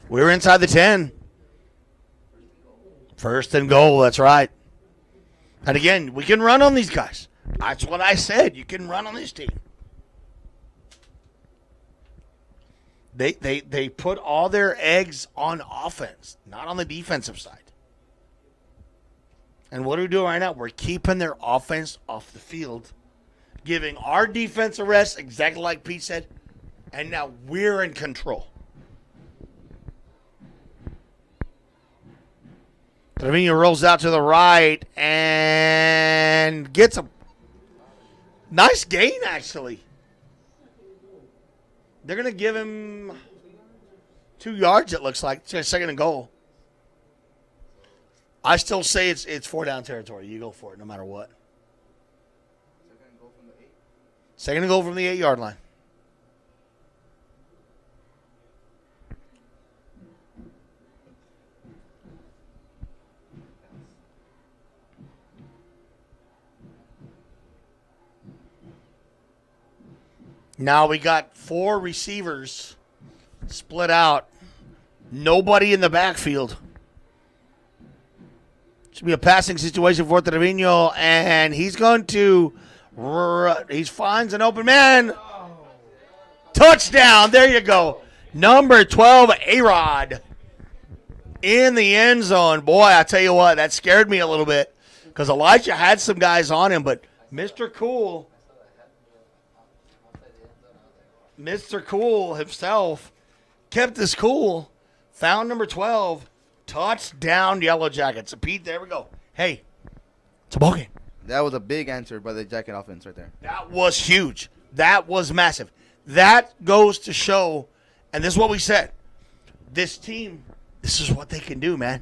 We're inside the 10. First and goal, that's right. And again, we can run on these guys. That's what I said. You can run on this team. They put all their eggs on offense, not on the defensive side. And what are we doing right now? We're keeping their offense off the field, giving our defense a rest, exactly like Pete said, and now we're in control. Trevino rolls out to the right and gets a nice gain, actually. They're going to give him 2 yards, it looks like. It's second and goal. I still say it's 4 down territory. You go for it no matter what. Second goal from the 8. Second and goal from the 8-yard line. Now we got 4 receivers split out. Nobody in the backfield. Should be a passing situation for Trevino, and he's going to he finds an open man. Touchdown. There you go. Number 12, A-Rod. In the end zone. Boy, I tell you what, that scared me a little bit because Elijah had some guys on him, but Mr. Cool himself kept his cool, found number 12, touchdown Yellow Jackets. So Pete, there we go. Hey, it's a ball game. That was a big answer by the Jacket offense right there. That was huge. That was massive. That goes to show, and this is what we said, this team, this is what they can do, man.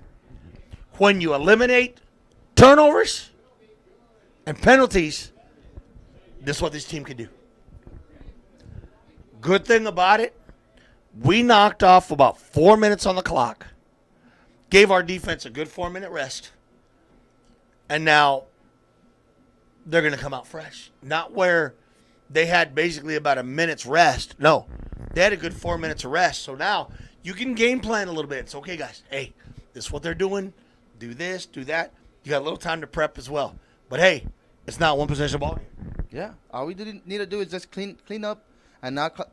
When you eliminate turnovers and penalties, this is what this team can do. Good thing about it, we knocked off about 4 minutes on the clock, gave our defense a good 4-minute rest, And now they're going to come out fresh. Not where they had basically about a minute's rest. No, they had a good 4 minutes of rest. So now you can game plan a little bit. It's okay, guys. Hey, this is what they're doing. Do this, do that. You got a little time to prep as well. But hey, it's not one possession ball game. Yeah, all we need to do is just clean up and not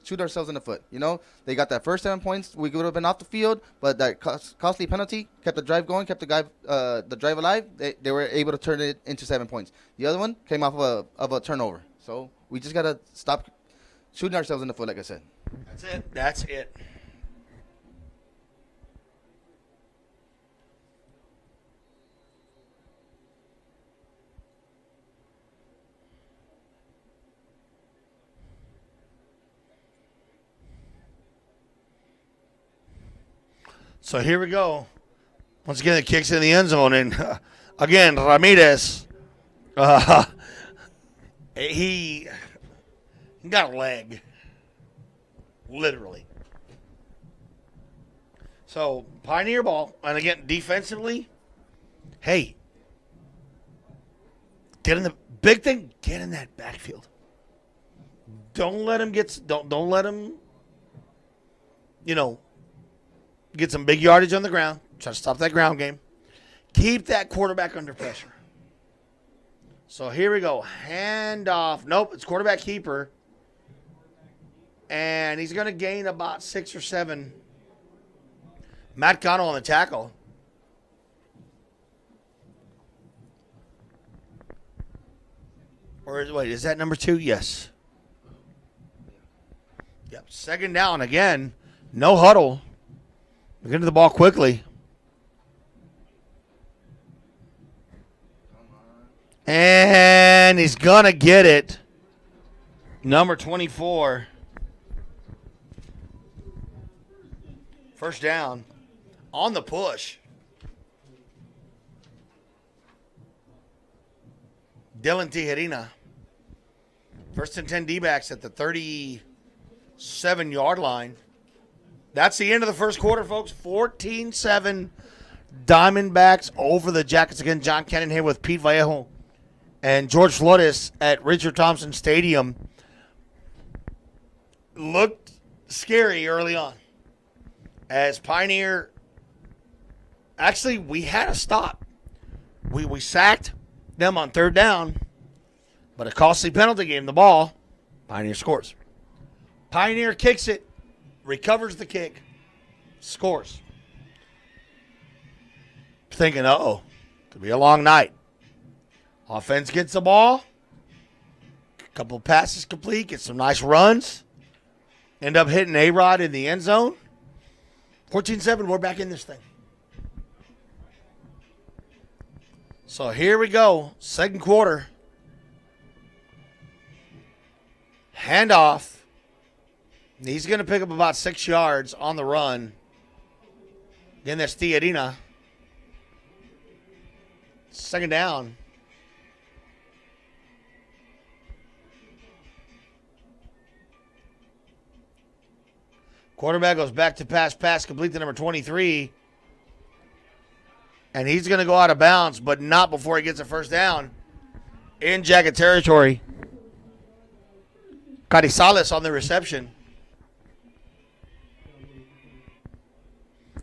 shoot ourselves in the foot. You know, they got that first 7 points. We would have been off the field, but that costly penalty kept the drive going, kept the drive alive. They were able to turn it into 7 points. The other one came off of a turnover. So we just gotta stop shooting ourselves in the foot, like I said. That's it. That's it. So here we go. Once again, it kicks in the end zone. And again, Ramirez, he got a leg. Literally. So, Pioneer ball. And again, defensively, hey, get in the big thing, get in that backfield. Don't let him don't let him, get some big yardage on the ground. Try to stop that ground game. Keep that quarterback under pressure. So here we go. Hand off. Nope, it's quarterback keeper. And he's going to gain about 6 or 7. Matt Connell on the tackle. Wait, is that number 2? Yes. Yep, second down again. No huddle. We're getting to the ball quickly. And he's going to get it. Number 24. First down. On the push. Dylan Tijerina. First and 10 D-backs at the 37-yard line. That's the end of the first quarter, folks. 14-7 Diamondbacks over the Jackets. Again, John Cannon here with Pete Vallejo and George Flores at Richard Thompson Stadium. Looked scary early on. As Pioneer, actually, we had a stop. We sacked them on third down, but a costly penalty gave them the ball. Pioneer scores. Pioneer kicks it. Recovers the kick, scores. Thinking, could be a long night. Offense gets the ball. A couple passes complete, get some nice runs. End up hitting A-Rod in the end zone. 14-7, we're back in this thing. So here we go, second quarter. Handoff. He's going to pick up about 6 yards on the run. Again, that's Tijerina. Second down. Quarterback goes back to pass complete to number 23. And he's going to go out of bounds, but not before he gets a first down in Jacket territory. Carizales on the reception.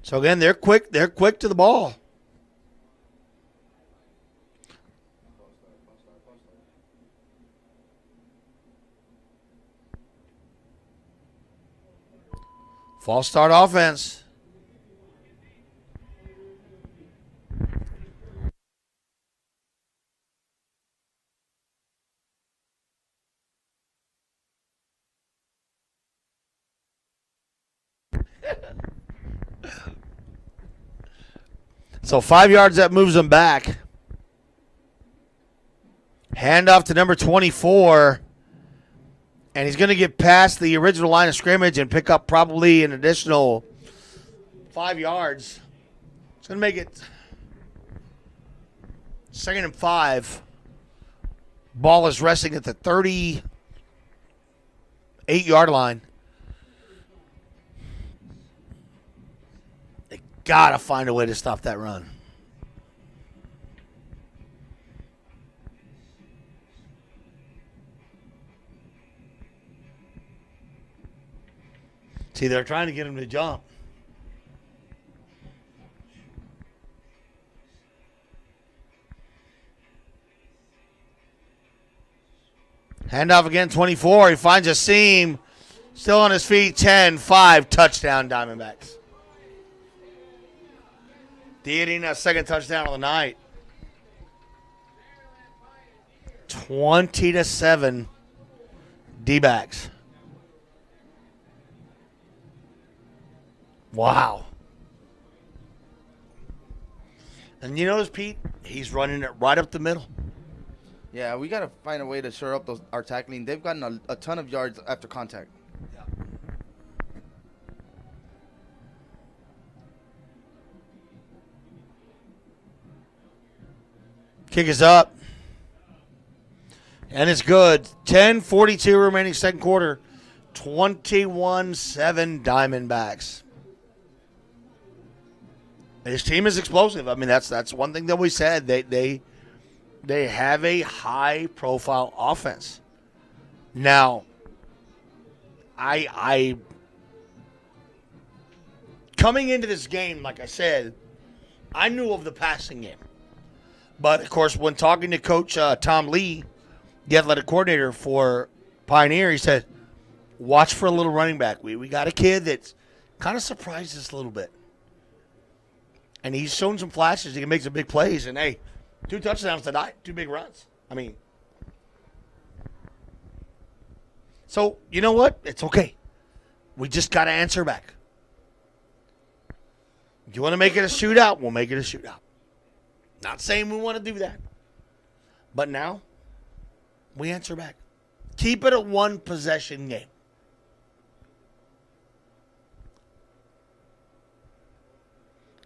So again, they're quick to the ball. False start offense. So 5 yards, that moves them back. Handoff to number 24. And he's going to get past the original line of scrimmage and pick up probably an additional 5 yards. It's going to make it 2nd and 5. Ball is resting at the 38-yard line. They got to find a way to stop that run. See, they're trying to get him to jump. Handoff again, 24. He finds a seam. Still on his feet, 10-5. Touchdown, Diamondbacks. Getting that second touchdown of the night. 20-7. D-backs. Wow. And you notice, Pete, he's running it right up the middle. Yeah, we got to find a way to shore up our tackling. They've gotten a ton of yards after contact. Kick is up. And it's good. 10:42 remaining second quarter. 21-7 Diamondbacks. His team is explosive. I mean, that's one thing that we said. They have a high-profile offense. Now, I coming into this game, like I said, I knew of the passing game. But, of course, when talking to Coach Tom Lee, the athletic coordinator for Pioneer, he said, watch for a little running back. We got a kid that's kind of surprised us a little bit. And he's shown some flashes. He can make some big plays. And, hey, 2 touchdowns tonight, 2 big runs. I mean, so you know what? It's okay. We just got to answer back. If you want to make it a shootout, we'll make it a shootout. Not saying we want to do that. But now, we answer back. Keep it a 1-possession game.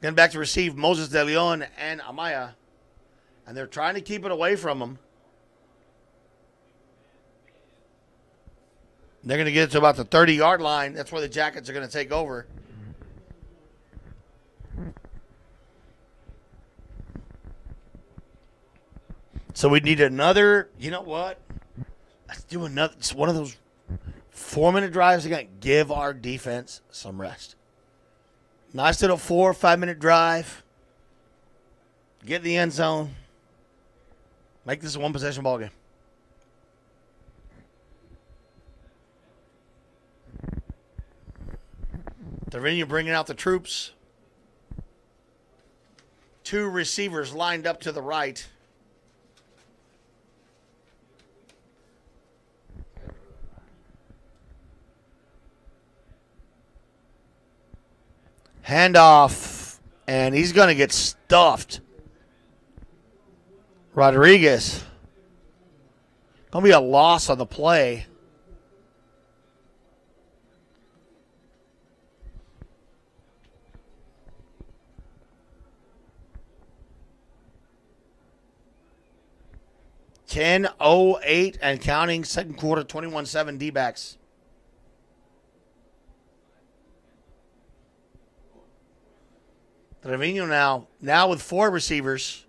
Getting back to receive Moses De Leon and Amaya. And they're trying to keep it away from them. They're going to get it to about the 30-yard line. That's where the Jackets are going to take over. So we need another, you know what? Let's do another. It's one of those 4-minute drives that going to give our defense some rest. Nice little 4 or 5-minute drive. Get in the end zone. Make this a 1-possession ball game. Trevino bringing out the troops. 2 receivers lined up to the right. Handoff, and he's going to get stuffed. Rodriguez. Going to be a loss on the play. (10:08) and counting. Second quarter, 21-7 D-backs. Trevino now with 4 receivers.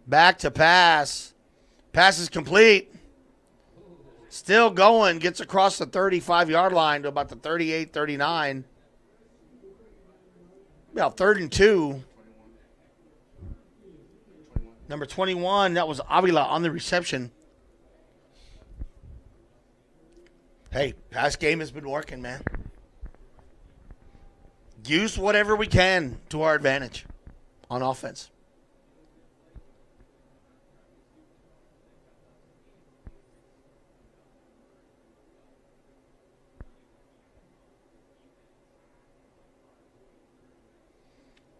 Back to pass. Pass is complete. Still going. Gets across the 35-yard line to about the 38, 39. About 3rd and 2. Number 21, that was Avila on the reception. Hey, pass game has been working, man. Use whatever we can to our advantage on offense.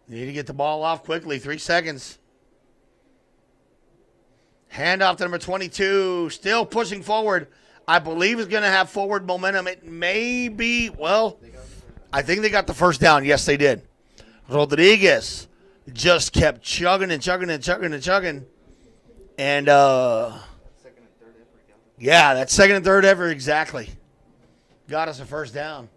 Need to get the ball off quickly. 3 seconds. Handoff to number 22. Still pushing forward. I believe is going to have forward momentum. It may be, well, I think they got the first down. Yes, they did. Rodriguez just kept chugging and chugging and chugging and chugging. And, yeah, that second and third effort, exactly. Got us a first down.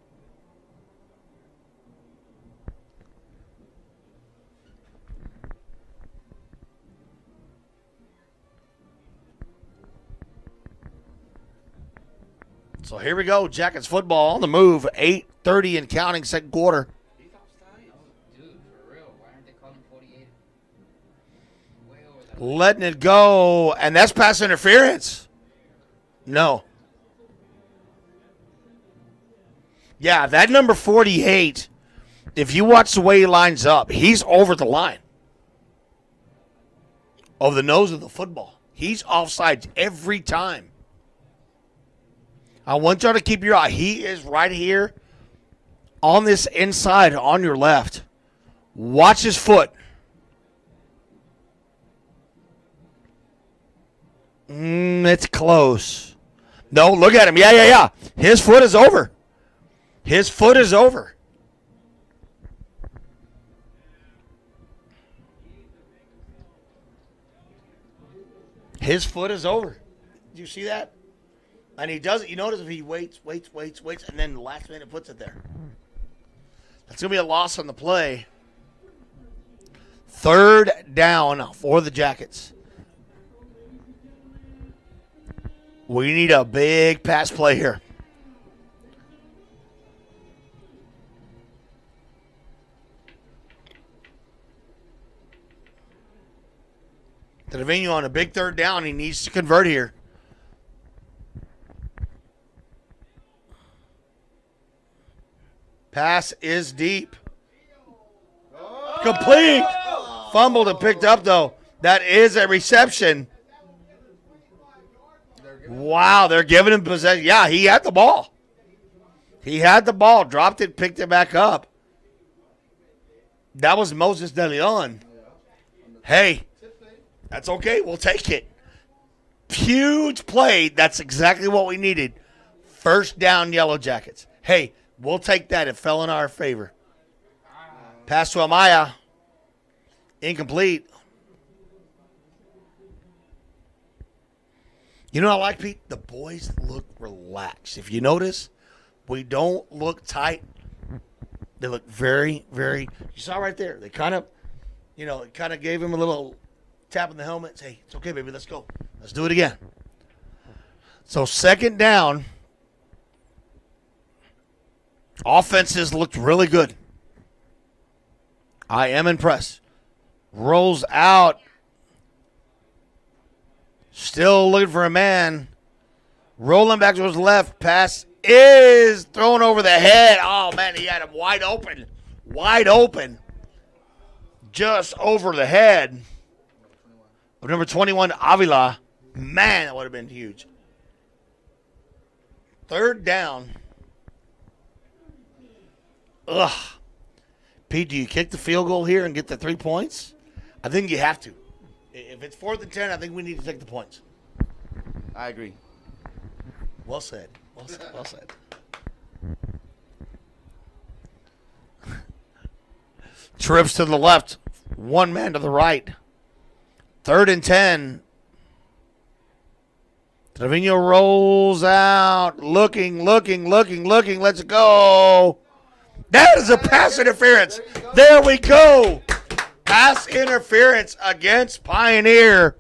So here we go. Jackets football on the move. 8:30 and counting, second quarter. Dude, for real. Why aren't they calling 48? Way over that. Letting it go. And that's pass interference. No. Yeah, that number 48, if you watch the way he lines up, he's over the line. Over the nose of the football. He's offsides every time. I want y'all to keep your eye. He is right here on this inside on your left. Watch his foot. It's close. No, look at him. Yeah. His foot is over. His foot is over. His foot is over. Did you see that? And he does it. You notice if he waits, and then the last minute puts it there. That's going to be a loss on the play. Third down for the Jackets. We need a big pass play here. Trevino on a big third down. He needs to convert here. Pass is deep. Complete. Fumbled and picked up, though. That is a reception. Wow, they're giving him possession. Yeah, he had the ball. He had the ball, dropped it, picked it back up. That was Moses De Leon. Hey, that's okay. We'll take it. Huge play. That's exactly what we needed. First down, Yellow Jackets. Hey, we'll take that. It fell in our favor. Pass to Amaya. Incomplete. You know what I like, Pete? The boys look relaxed. If you notice, we don't look tight. They look very, very. You saw right there. They kind of, gave him a little tap in the helmet. Hey, it's okay, baby. Let's go. Let's do it again. So second down. Offenses looked really good. I am impressed. Rolls out. Still looking for a man. Rolling back to his left. Pass is thrown over the head. Oh, man, he had him wide open. Wide open. Just over the head of number 21, Avila. Man, that would have been huge. Third down. Ugh. Pete, do you kick the field goal here and get the 3 points? I think you have to. If it's 4th and 10, I think we need to take the points. I agree. Well said. Well said. Trips to the left. One man to the right. 3rd and 10. Trevino rolls out. Looking. Let's go. That is a pass interference. There we go. Pass interference against Pioneer.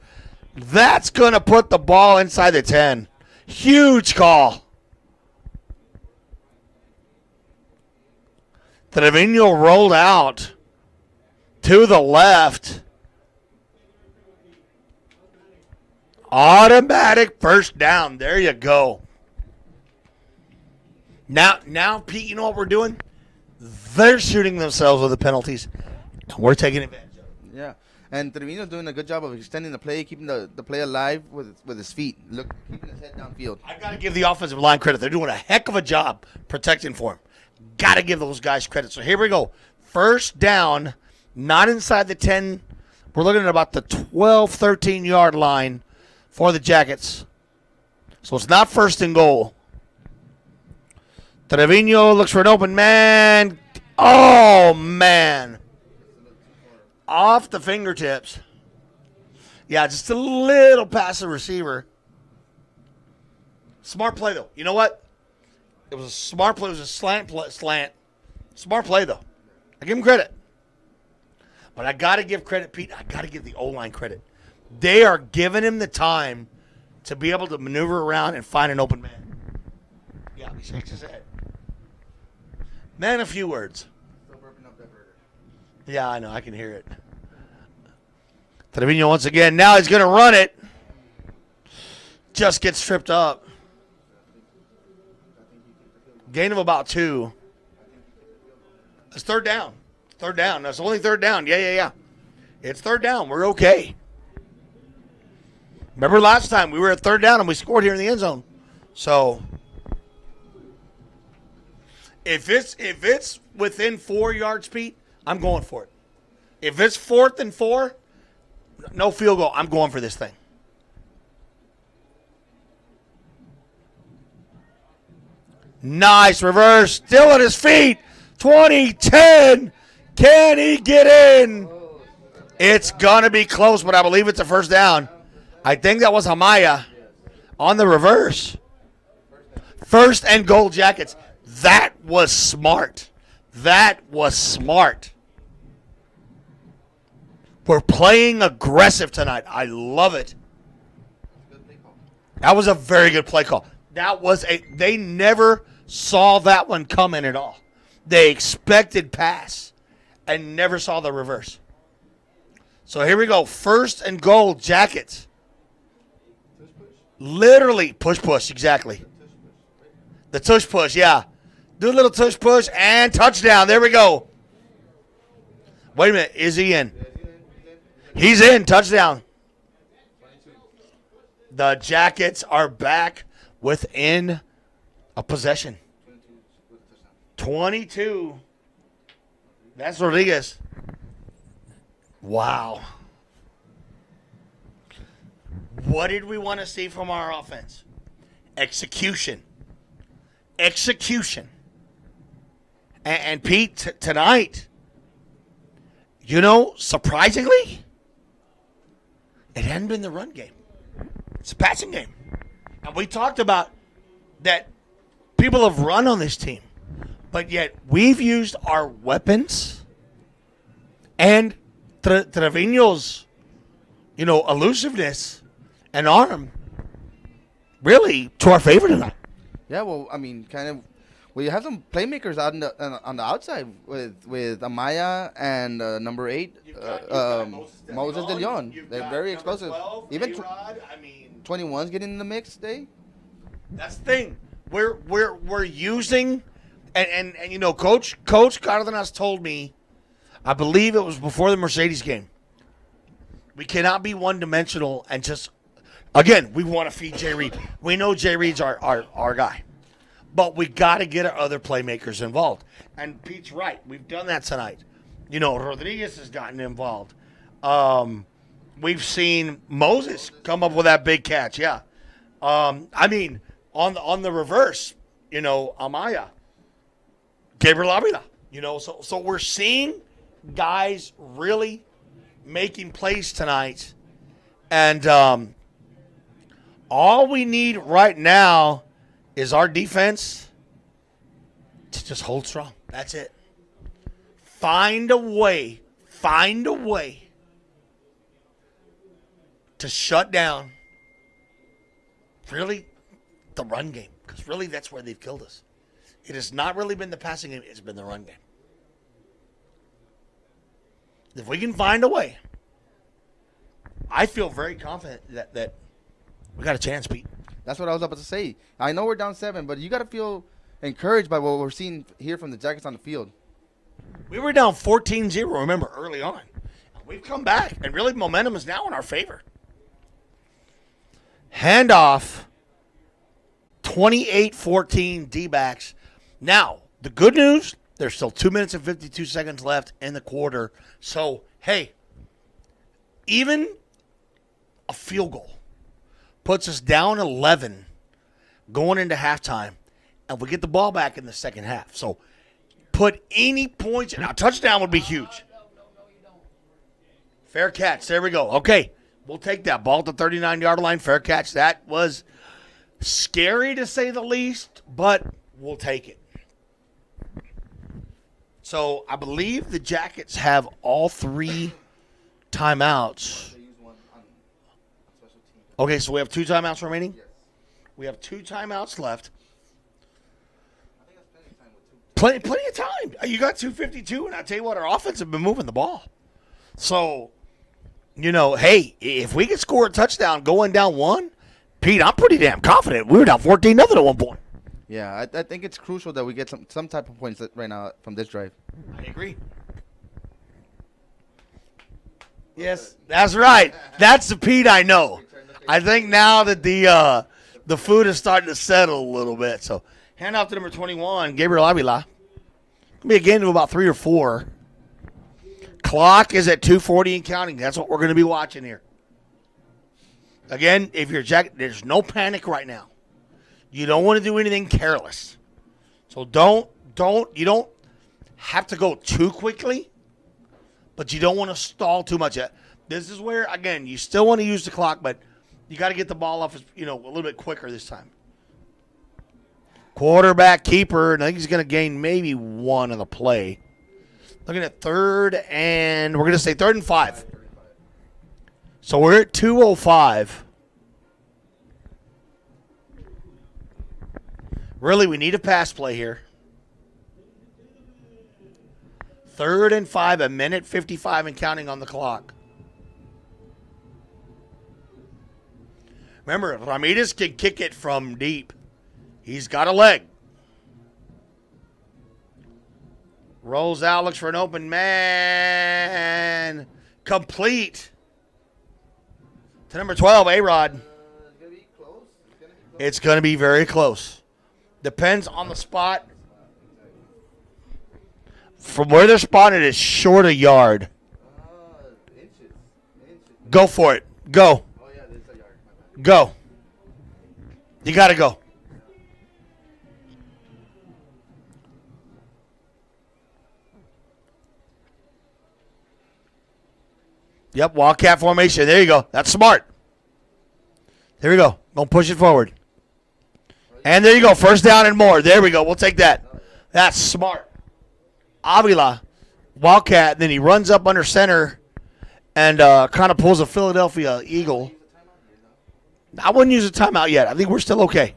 That's going to put the ball inside the 10. Huge call. Trevino rolled out to the left. Automatic first down. There you go. Now, Pete, you know what we're doing? They're shooting themselves with the penalties. We're taking advantage of it. Yeah. And Trevino's doing a good job of extending the play, keeping the play alive with his feet. Keeping his head downfield. I got to give the offensive line credit. They're doing a heck of a job protecting for him. Got to give those guys credit. So here we go. First down, not inside the 10. We're looking at about the 12, 13-yard line for the Jackets. So it's not first and goal. Trevino looks for an open man. Oh, man. Off the fingertips. Yeah, just a little past the receiver. Smart play, though. You know what? It was a smart play. It was a slant. Smart play, though. I give him credit. But I got to give credit, Pete. I got to give the O-line credit. They are giving him the time to be able to maneuver around and find an open man. He shakes his head. Man, a few words. Still burping up that burger. Yeah, I know. I can hear it. Trevino once again. Now he's going to run it. Just gets tripped up. Gain of about 2. It's third down. Third down. That's only third down. Yeah. It's third down. We're okay. Remember last time we were at third down and we scored here in the end zone. So if it's within 4 yards, Pete, I'm going for it. If it's 4th and 4, no field goal, I'm going for this thing. Nice reverse. Still at his feet. 20-10. Can he get in? It's going to be close, but I believe it's a first down. I think that was Amaya on the reverse. First and goal, Jackets. That was smart. That was smart. We're playing aggressive tonight. I love it. That was a very good play call. They never saw that one coming at all. They expected pass and never saw the reverse. So here we go. First and goal, Jackets. Literally push, exactly. The tush push, yeah. Do a little tush push and touchdown. There we go. Wait a minute. Is he in? He's in. Touchdown. The Jackets are back within a possession. 22. That's Rodriguez. Wow. What did we want to see from our offense? Execution. And Pete, tonight, surprisingly, it hadn't been the run game. It's a passing game. And we talked about that people have run on this team, but yet we've used our weapons and Trevino's, elusiveness and arm really to our favor tonight. Yeah, well, I mean, we have some playmakers out on the outside with Amaya and number 8, Moses De Leon. They're very explosive. 12, Even A-Rod, 21's getting in the mix today. That's the thing. We're using, and Coach Cardenas told me, I believe it was before the Mercedes game, we cannot be one-dimensional and just, again, we want to feed Jay Reed. We know Jay Reed's our guy. But we got to get our other playmakers involved. And Pete's right. We've done that tonight. Rodriguez has gotten involved. We've seen Moses come up with that big catch, yeah. On the reverse, Amaya, Gabriel Avila, so we're seeing guys really making plays tonight. And all we need right now is our defense to just hold strong. That's it. Find a way to shut down, really, the run game. Because really, that's where they've killed us. It has not really been the passing game. It's been the run game. If we can find a way, I feel very confident that we got a chance, Pete. That's what I was about to say. I know we're down 7, but you got to feel encouraged by what we're seeing here from the Jackets on the field. We were down 14-0, remember, early on. We've come back, and really momentum is now in our favor. Handoff, 28-14 D-backs. Now, the good news, there's still 2 minutes and 52 seconds left in the quarter. So, hey, even a field goal puts us down 11 going into halftime, and we get the ball back in the second half. So put any points in. A touchdown would be huge. Fair catch. There we go. Okay, we'll take that. Ball at the 39-yard line. Fair catch. That was scary to say the least, but we'll take it. So I believe the Jackets have all 3 timeouts. Okay, so we have 2 timeouts remaining? Yes. We have 2 timeouts left. Plenty of time. You got 2:52, and I tell you what, our offense have been moving the ball. So, hey, if we could score a touchdown going down one, Pete, I'm pretty damn confident. We were down 14-0 at one point. Yeah, I think it's crucial that we get some type of points right now from this drive. I agree. Yes, that's right. That's the Pete I know. I think now that the food is starting to settle a little bit. So, hand off to number 21, Gabriel Avila. It'll be a game of about 3 or 4. Clock is at 2:40 and counting. That's what we're going to be watching here. Again, if you're Jack, there's no panic right now. You don't want to do anything careless. So you don't have to go too quickly, but you don't want to stall too much. This is where, again, you still want to use the clock, but you got to get the ball off, a little bit quicker this time. Quarterback keeper, and I think he's going to gain maybe one on the play. Looking at third, and we're going to say 3rd and 5. So we're at 2:05. Really, we need a pass play here. 3rd and 5, 1:55 and counting on the clock. Remember, Ramirez can kick it from deep. He's got a leg. Rolls out, looks for an open man. Complete. To number 12, A-Rod. It's going to be very close. Depends on the spot. From where they're spotted, it's short a yard. Go for it. Go. Go. You got to go. Yep, Wildcat formation. There you go. That's smart. There we go. Don't push it forward. And there you go. First down and more. There we go. We'll take that. That's smart. Avila, Wildcat, then he runs up under center and kind of pulls a Philadelphia Eagle. I wouldn't use a timeout yet. I think we're still okay.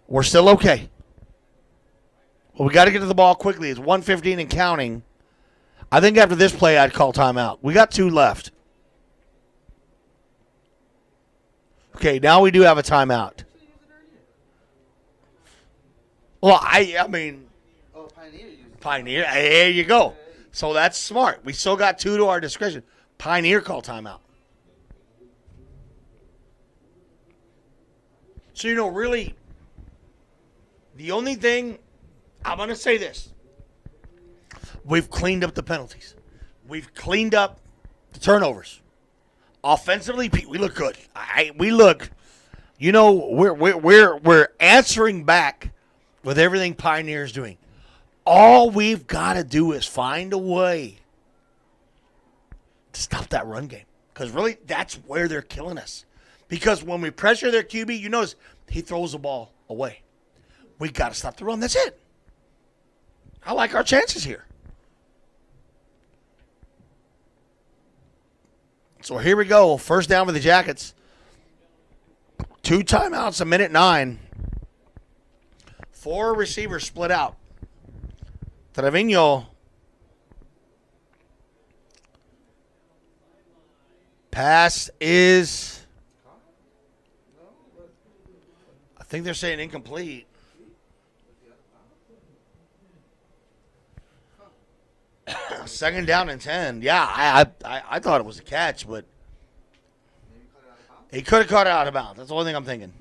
We're still okay. Well, we got to get to the ball quickly. It's 1:15 and counting. I think after this play, I'd call timeout. We got 2 left. Okay, now we do have a timeout. Well, I mean, Pioneer. There you go. So that's smart. We still got 2 to our discretion. Pioneer call timeout. So, really, the only thing, I'm going to say this. We've cleaned up the penalties. We've cleaned up the turnovers. Offensively, Pete, we look good. We look, we're answering back with everything Pioneer is doing. All we've got to do is find a way to stop that run game. Because really, that's where they're killing us. Because when we pressure their QB, you notice he throws the ball away. We got to stop the run. That's it. I like our chances here. So here we go. First down with the Jackets. 2 timeouts, 1:09. 4 receivers split out. Trevino. Pass is, I think they're saying incomplete. Second down and 10. Yeah, I thought it was a catch, but he could have caught it out of bounds. That's the only thing I'm thinking.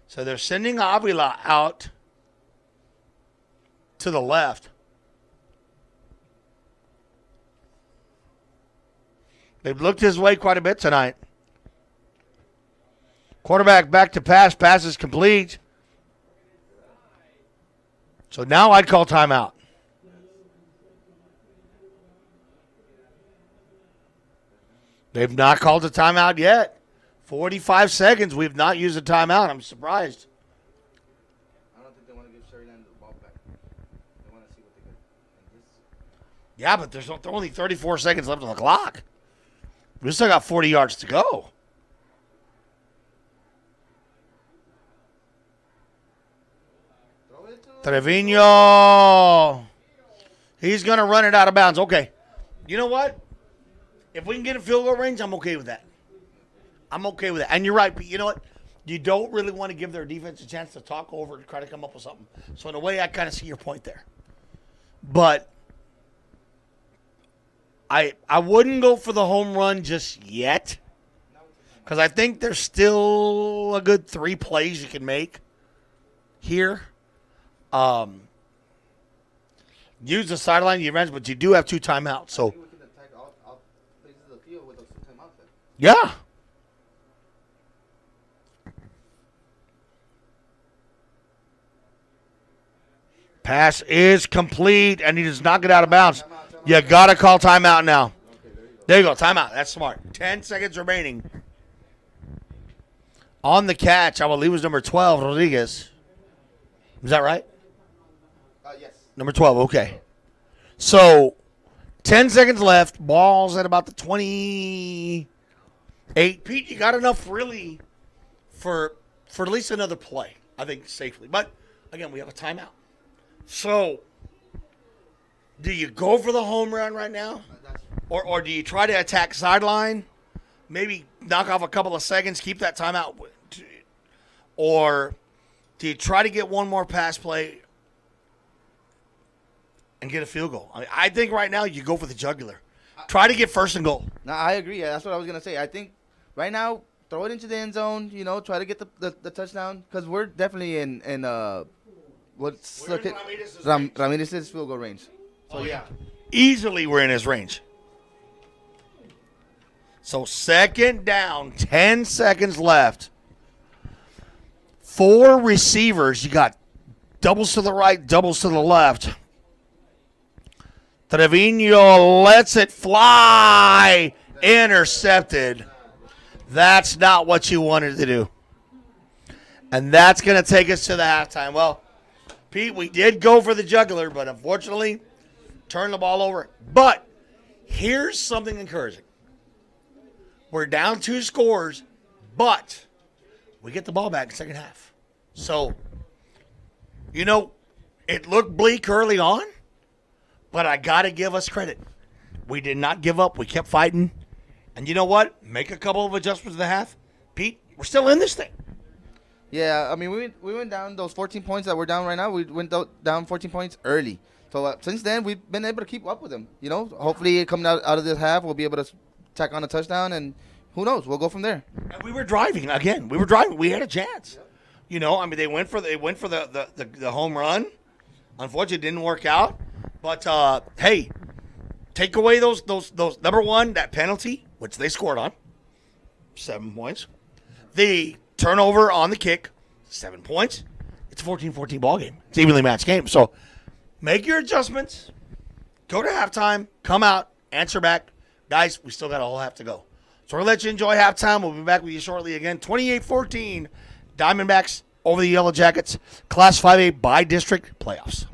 So they're sending Avila out to the left. They've looked his way quite a bit tonight. Quarterback back to pass. Pass is complete. So now I'd call timeout. They've not called a timeout yet. 45 seconds. We've not used a timeout. I'm surprised. I don't think they want to give Sharyland the ball back. They want to see what they can. Yeah, but there's only 34 seconds left on the clock. We still got 40 yards to go. Trevino. He's going to run it out of bounds. Okay. You know what? If we can get a field goal range, I'm okay with that. I'm okay with that. And you're right, but you know what? You don't really want to give their defense a chance to talk over and try to come up with something. So in a way, I kind of see your point there. But I wouldn't go for the home run just yet, because I think there's still a good 3 plays you can make here. Use the sideline, your advantage, but you do have 2 timeouts. So We can attack all places of the field with those 2 timeouts. yeah. Pass is complete, and he does not get out of bounds. You got to call timeout now. There you go, timeout. That's smart. 10 seconds remaining. On the catch, I believe was number 12, Rodriguez. Is that right? Yes. Number 12, okay. So, 10 seconds left. Ball's at about the 28. Pete, you got enough really for at least another play, I think, safely. But, again, we have a timeout. So, do you go for the home run right now? Or do you try to attack sideline? Maybe knock off a couple of seconds, keep that timeout? Or do you try to get one more pass play and get a field goal? I think right now you go for the jugular. Try to get first and goal. No, I agree. Yeah, that's what I was going to say. I think right now, throw it into the end zone, try to get the touchdown, because we're definitely in what's We're in Ramirez's range. Ramirez's field goal range. So, yeah. Easily we're in his range. So, second down, 10 seconds left. 4 receivers. You got doubles to the right, doubles to the left. Trevino lets it fly. Intercepted. That's not what you wanted to do. And that's going to take us to the halftime. Well, Pete, we did go for the jugular, but unfortunately, turned the ball over. But here's something encouraging. We're down 2 scores, but we get the ball back in the second half. So, it looked bleak early on, but I got to give us credit. We did not give up. We kept fighting. And you know what? Make a couple of adjustments in the half. Pete, we're still in this thing. Yeah, I mean, we went down those 14 points that we're down right now. We went down 14 points early. So since then, we've been able to keep up with them. Hopefully coming out of this half, we'll be able to tack on a touchdown, and who knows? We'll go from there. And we were driving again. We had a chance. They went for the home run. Unfortunately, it didn't work out. But hey, take away those number one, that penalty, which they scored on, 7 points. The turnover on the kick, 7 points. It's a 14-14 ball game. It's an evenly matched game. So make your adjustments. Go to halftime. Come out. Answer back. Guys, we still got a whole half to go. So we're going to let you enjoy halftime. We'll be back with you shortly again. 28-14, Diamondbacks over the Yellow Jackets. Class 5A by district playoffs.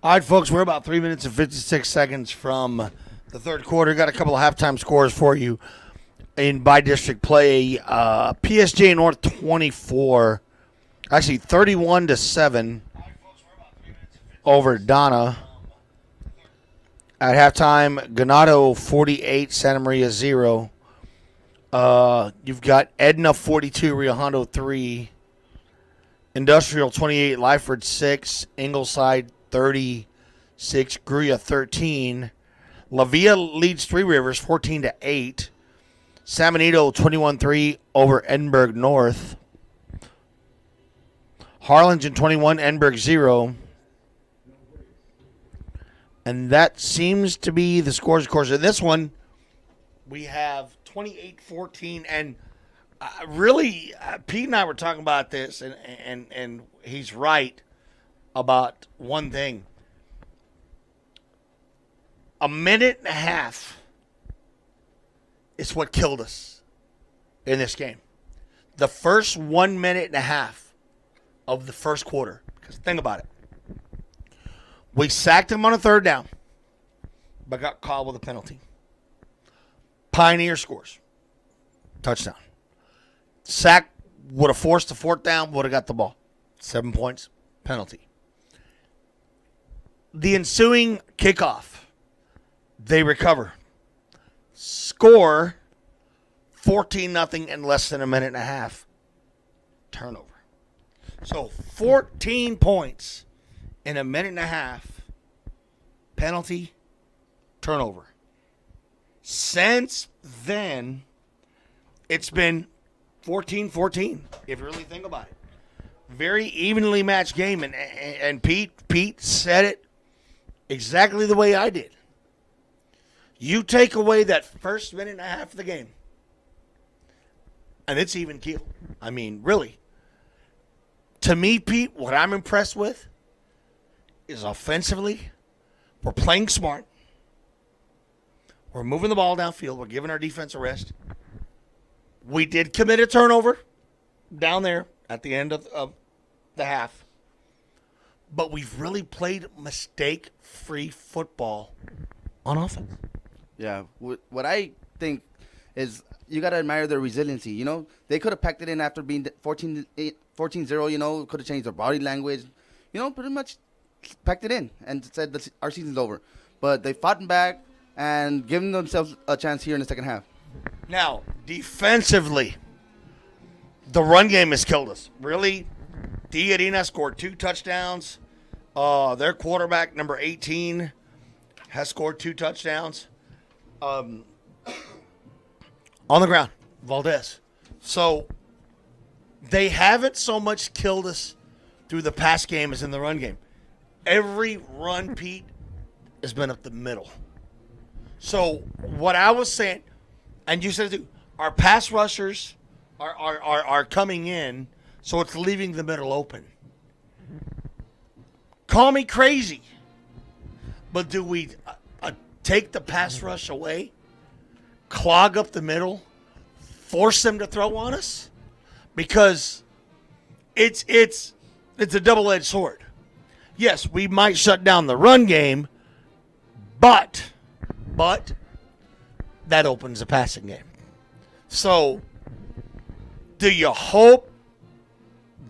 All right, folks, we're about 3 minutes and 56 seconds from the third quarter. Got a couple of halftime scores for you in by-district play. PSG North 24, actually 31-7 over Donna. At halftime, Ganado 48, Santa Maria 0. You've got Edna 42, Rio Hondo 3. Industrial 28, Lyford 6. Ingleside 36, Gruya 13. La Villa leads Three Rivers 14-8. San Benito 21-3 over Edinburgh North. Harlingen 21, Edinburgh 0. And that seems to be the scores, of course. In this one, we have 28-14. And really, Pete and I were talking about this, and he's right about one thing. A minute and a half is what killed us in this game. The first 1 minute and a half of the first quarter. Because think about it. We sacked him on a third down, but got called with a penalty. Pioneer scores. Touchdown. Sack would have forced the fourth down, would have got the ball. 7 points, penalty. The ensuing kickoff, they recover. Score 14-0 in less than a minute and a half. Turnover. So 14 points in a minute and a half. Penalty, turnover. Since then, it's been 14-14, if you really think about it. Very evenly matched game, and Pete said it exactly the way I did. You take away that first minute and a half of the game, and it's even keel. I mean, really. To me, Pete, what I'm impressed with is offensively, we're playing smart. We're moving the ball downfield. We're giving our defense a rest. We did commit a turnover down there at the end of the half. But we've really played mistake-free football on offense. Yeah, what I think is you got to admire their resiliency. You know, they could have packed it in after being 14-0, you know, could have changed their body language. You know, pretty much packed it in and said our season's over. But they fought back and given themselves a chance here in the second half. Now, defensively, the run game has killed us. Really, D. Arena scored 2 touchdowns. Their quarterback, number 18, has scored 2 touchdowns. On the ground, Valdez. So they haven't so much killed us through the pass game as in the run game. Every run, Pete, has been up the middle. So what I was saying, and you said it too, our pass rushers are coming in, so it's leaving the middle open. Call me crazy, but do we take the pass rush away, clog up the middle, force them to throw on us? Because it's a double-edged sword. Yes, we might shut down the run game, but that opens the passing game. So, do you hope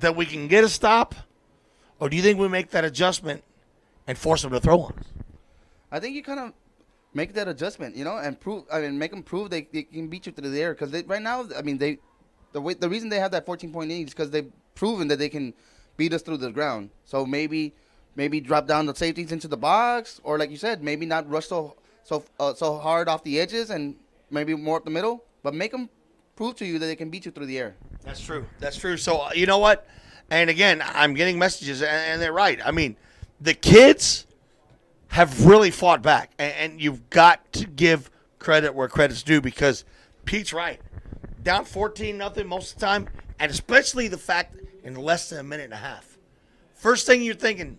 that we can get a stop, or do you think we make that adjustment and force them to throw on us? I think you kind of make that adjustment, you know, and make them prove they can beat you through the air. Because right now, I mean, the reason they have that 14-point lead is because they've proven that they can beat us through the ground. So maybe drop down the safeties into the box, or like you said, maybe not rush so hard off the edges and maybe more up the middle, but make them prove to you that they can beat you through the air. That's true. So you know what? And again, I'm getting messages, and they're right. I mean, the kids have really fought back, and you've got to give credit where credit's due, because Pete's right. Down 14-0 most of the time, and especially the fact in less than a minute and a half. First thing you're thinking,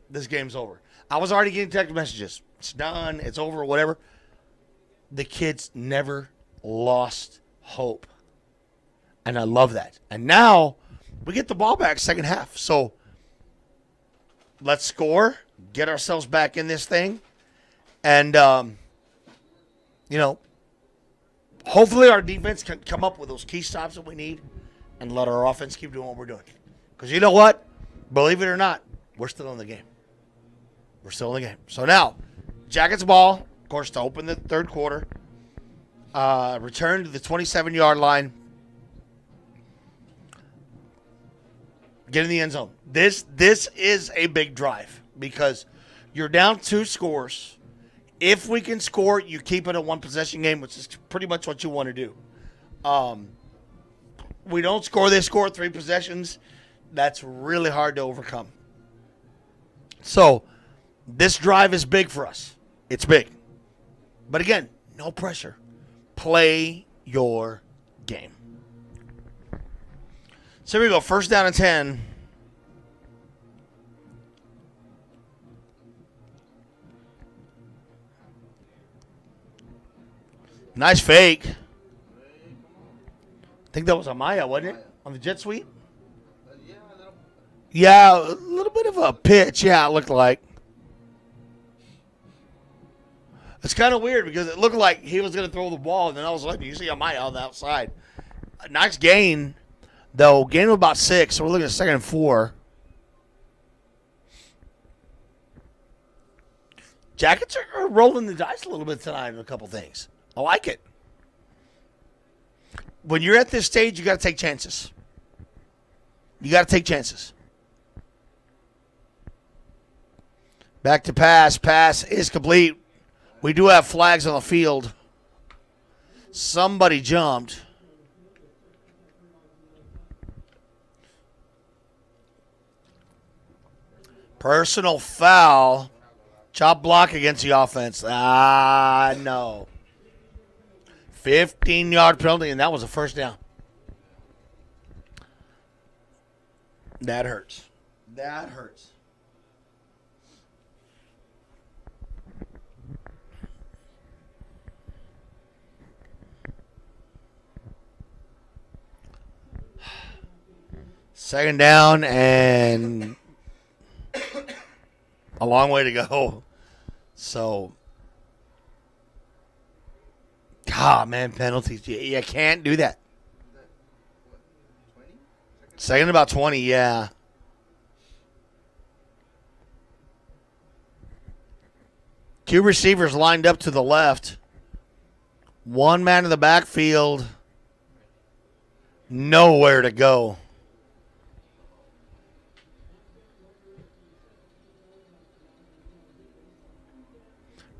this game's over. I was already getting text messages. It's done. It's over, whatever. The kids never lost hope. And I love that. And now we get the ball back second half. So let's score. get ourselves back in this thing, and, hopefully our defense can come up with those key stops that we need and let our offense keep doing what we're doing. Because you know what? Believe it or not, we're still in the game. We're still in the game. So now, Jackets ball, of course, to open the third quarter. Return to the 27-yard line. Get in the end zone. This is a big drive because you're down 2 scores. If we can score, you keep it a one-possession game, which is pretty much what you want to do. We don't score, they score 3 possessions. That's really hard to overcome. So, this drive is big for us. It's big. But again, no pressure. Play your game. So here we go. First down and 10. Nice fake. I think that was Amaya, wasn't it? On the jet sweep? Yeah, a little bit of a pitch. Yeah, it looked like. It's kind of weird because it looked like he was going to throw the ball, and then all of a sudden you see Amaya on the outside. A nice gain, though. Gain of about 6, so we're looking at 2nd and 4. Jackets are rolling the dice a little bit tonight on a couple things. I like it. When you're at this stage, you got to take chances. You got to take chances. Back to pass. Pass is complete. We do have flags on the field. Somebody jumped. Personal foul. Chop block against the offense. No. 15-yard penalty, and that was a first down. That hurts. That hurts. Second down and a long way to go. So, man, penalties. You can't do that. Second about 20, yeah. Two receivers lined up to the left. One man in the backfield. Nowhere to go.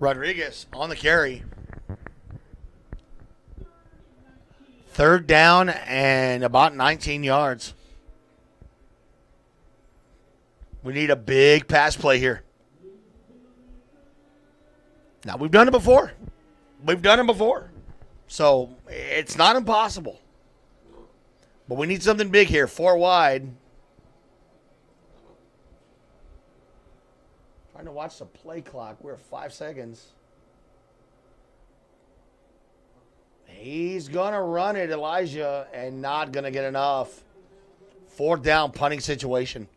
Rodriguez on the carry. Third down and about 19 yards. We need a big pass play here. Now, we've done it before. So, it's not impossible. But we need something big here. 4 wide. Trying to watch the play clock. We're at 5 seconds. He's going to run it, Elijah, and not going to get enough. 4th down punting situation.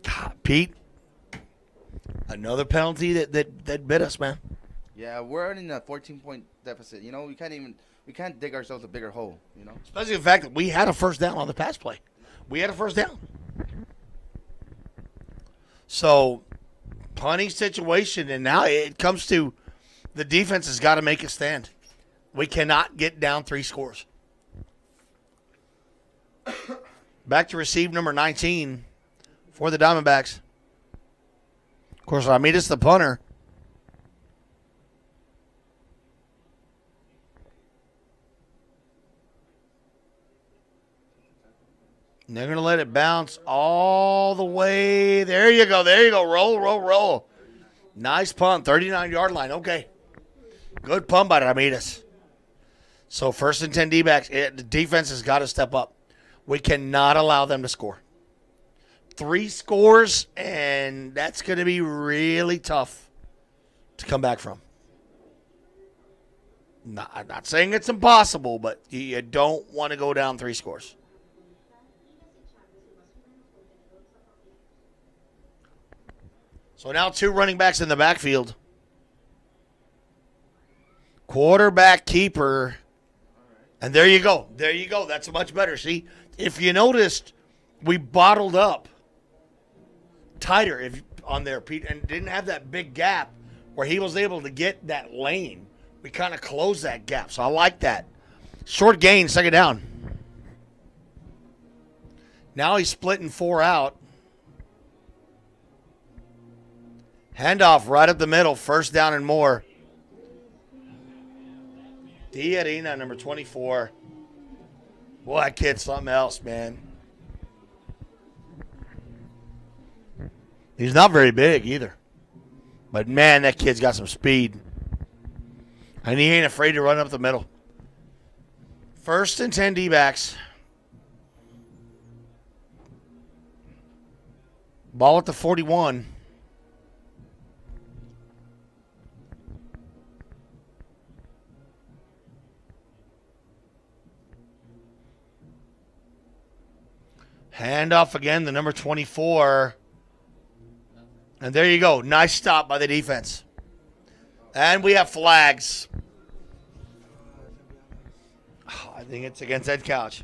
God, Pete, another penalty that bit us, man. Yeah, we're in a 14-point deficit. You know, we can't dig ourselves a bigger hole, you know. Especially the fact that we had a first down on the pass play. We had a first down. So, punting situation, and now it comes to the defense has got to make a stand. We cannot get down 3 scores. Back to receive number 19 for the Diamondbacks. Of course, Ramirez, the punter. And they're going to let it bounce all the way. There you go. Roll. Nice punt. 39-yard line. Okay. Good punt by Ramirez. So 1st and 10 D-backs. The defense has got to step up. We cannot allow them to score. 3 scores, and that's going to be really tough to come back from. I'm not saying it's impossible, but you don't want to go down 3 scores. So now 2 running backs in the backfield. Quarterback keeper. And there you go. There you go. That's much better. See, if you noticed, we bottled up tighter on there, Pete, and didn't have that big gap where he was able to get that lane. We kind of closed that gap. So I like that. Short gain, second down. Now he's splitting 4 out. Handoff right up the middle. First down and more. Arena, number 24. Boy, that kid's something else, man. He's not very big either. But, man, that kid's got some speed. And he ain't afraid to run up the middle. First and 10 D-backs. Ball at the 41. Handoff again, the number 24. And there you go. Nice stop by the defense. And we have flags. Oh, I think it's against Edcouch.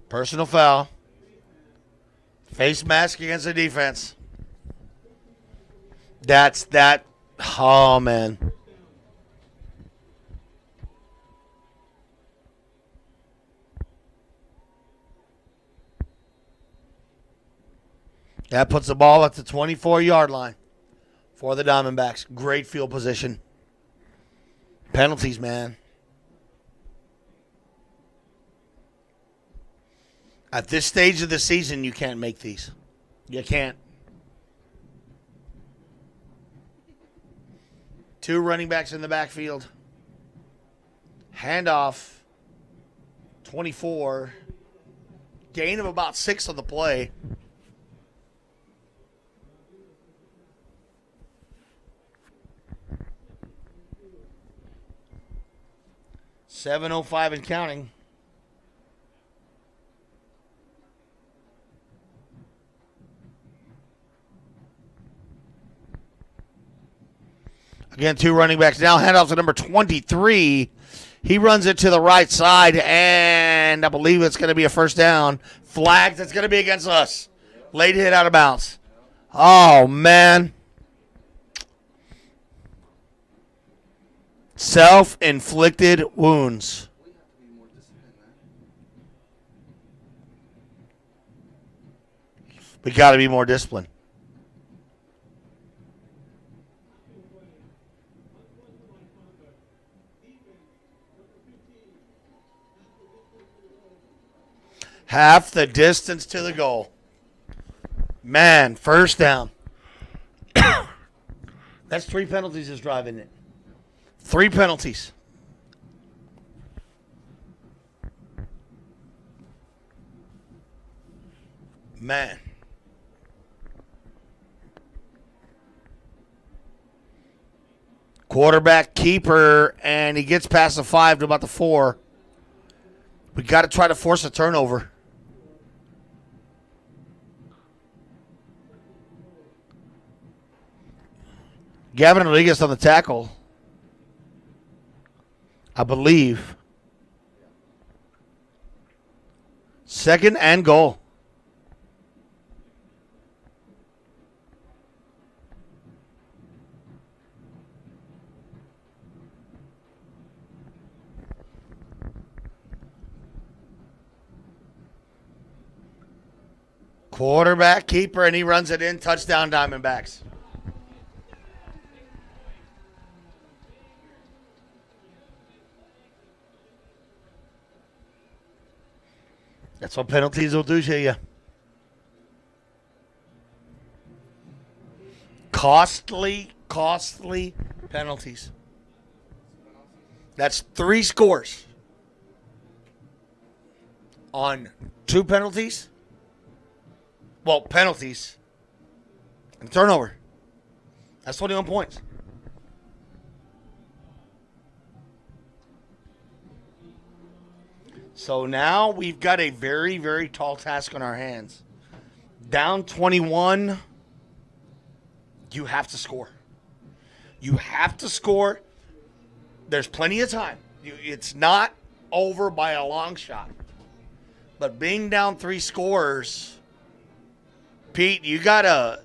Personal foul. Face mask against the defense. That's that. Oh, man. That puts the ball at the 24-yard line for the Diamondbacks. Great field position. Penalties, man. At this stage of the season, you can't make these. You can't. 2 running backs in the backfield. Handoff. 24. Gain of about 6 on the play. .705 and counting. Again, 2 running backs now. Handoff to number 23. He runs it to the right side, and I believe it's going to be a first down. Flags, it's going to be against us. Late hit out of bounds. Oh, man. Self-inflicted wounds. We got to be more disciplined. Half the distance to the goal. Man, first down. That's 3 penalties this drive, isn't it? 3 penalties. Man. Quarterback keeper, and he gets past the 5 to about the 4. We got to try to force a turnover. Gavin Rodriguez on the tackle, I believe. Second and goal. Quarterback keeper, and he runs it in. Touchdown, Diamondbacks. That's what penalties will do to you. Costly penalties. That's 3 scores on 2 penalties. Well, penalties and turnover. That's 21 points. So now we've got a very, very tall task on our hands. Down 21, you have to score. You have to score. There's plenty of time. It's not over by a long shot. But being down 3 scores, Pete, you gotta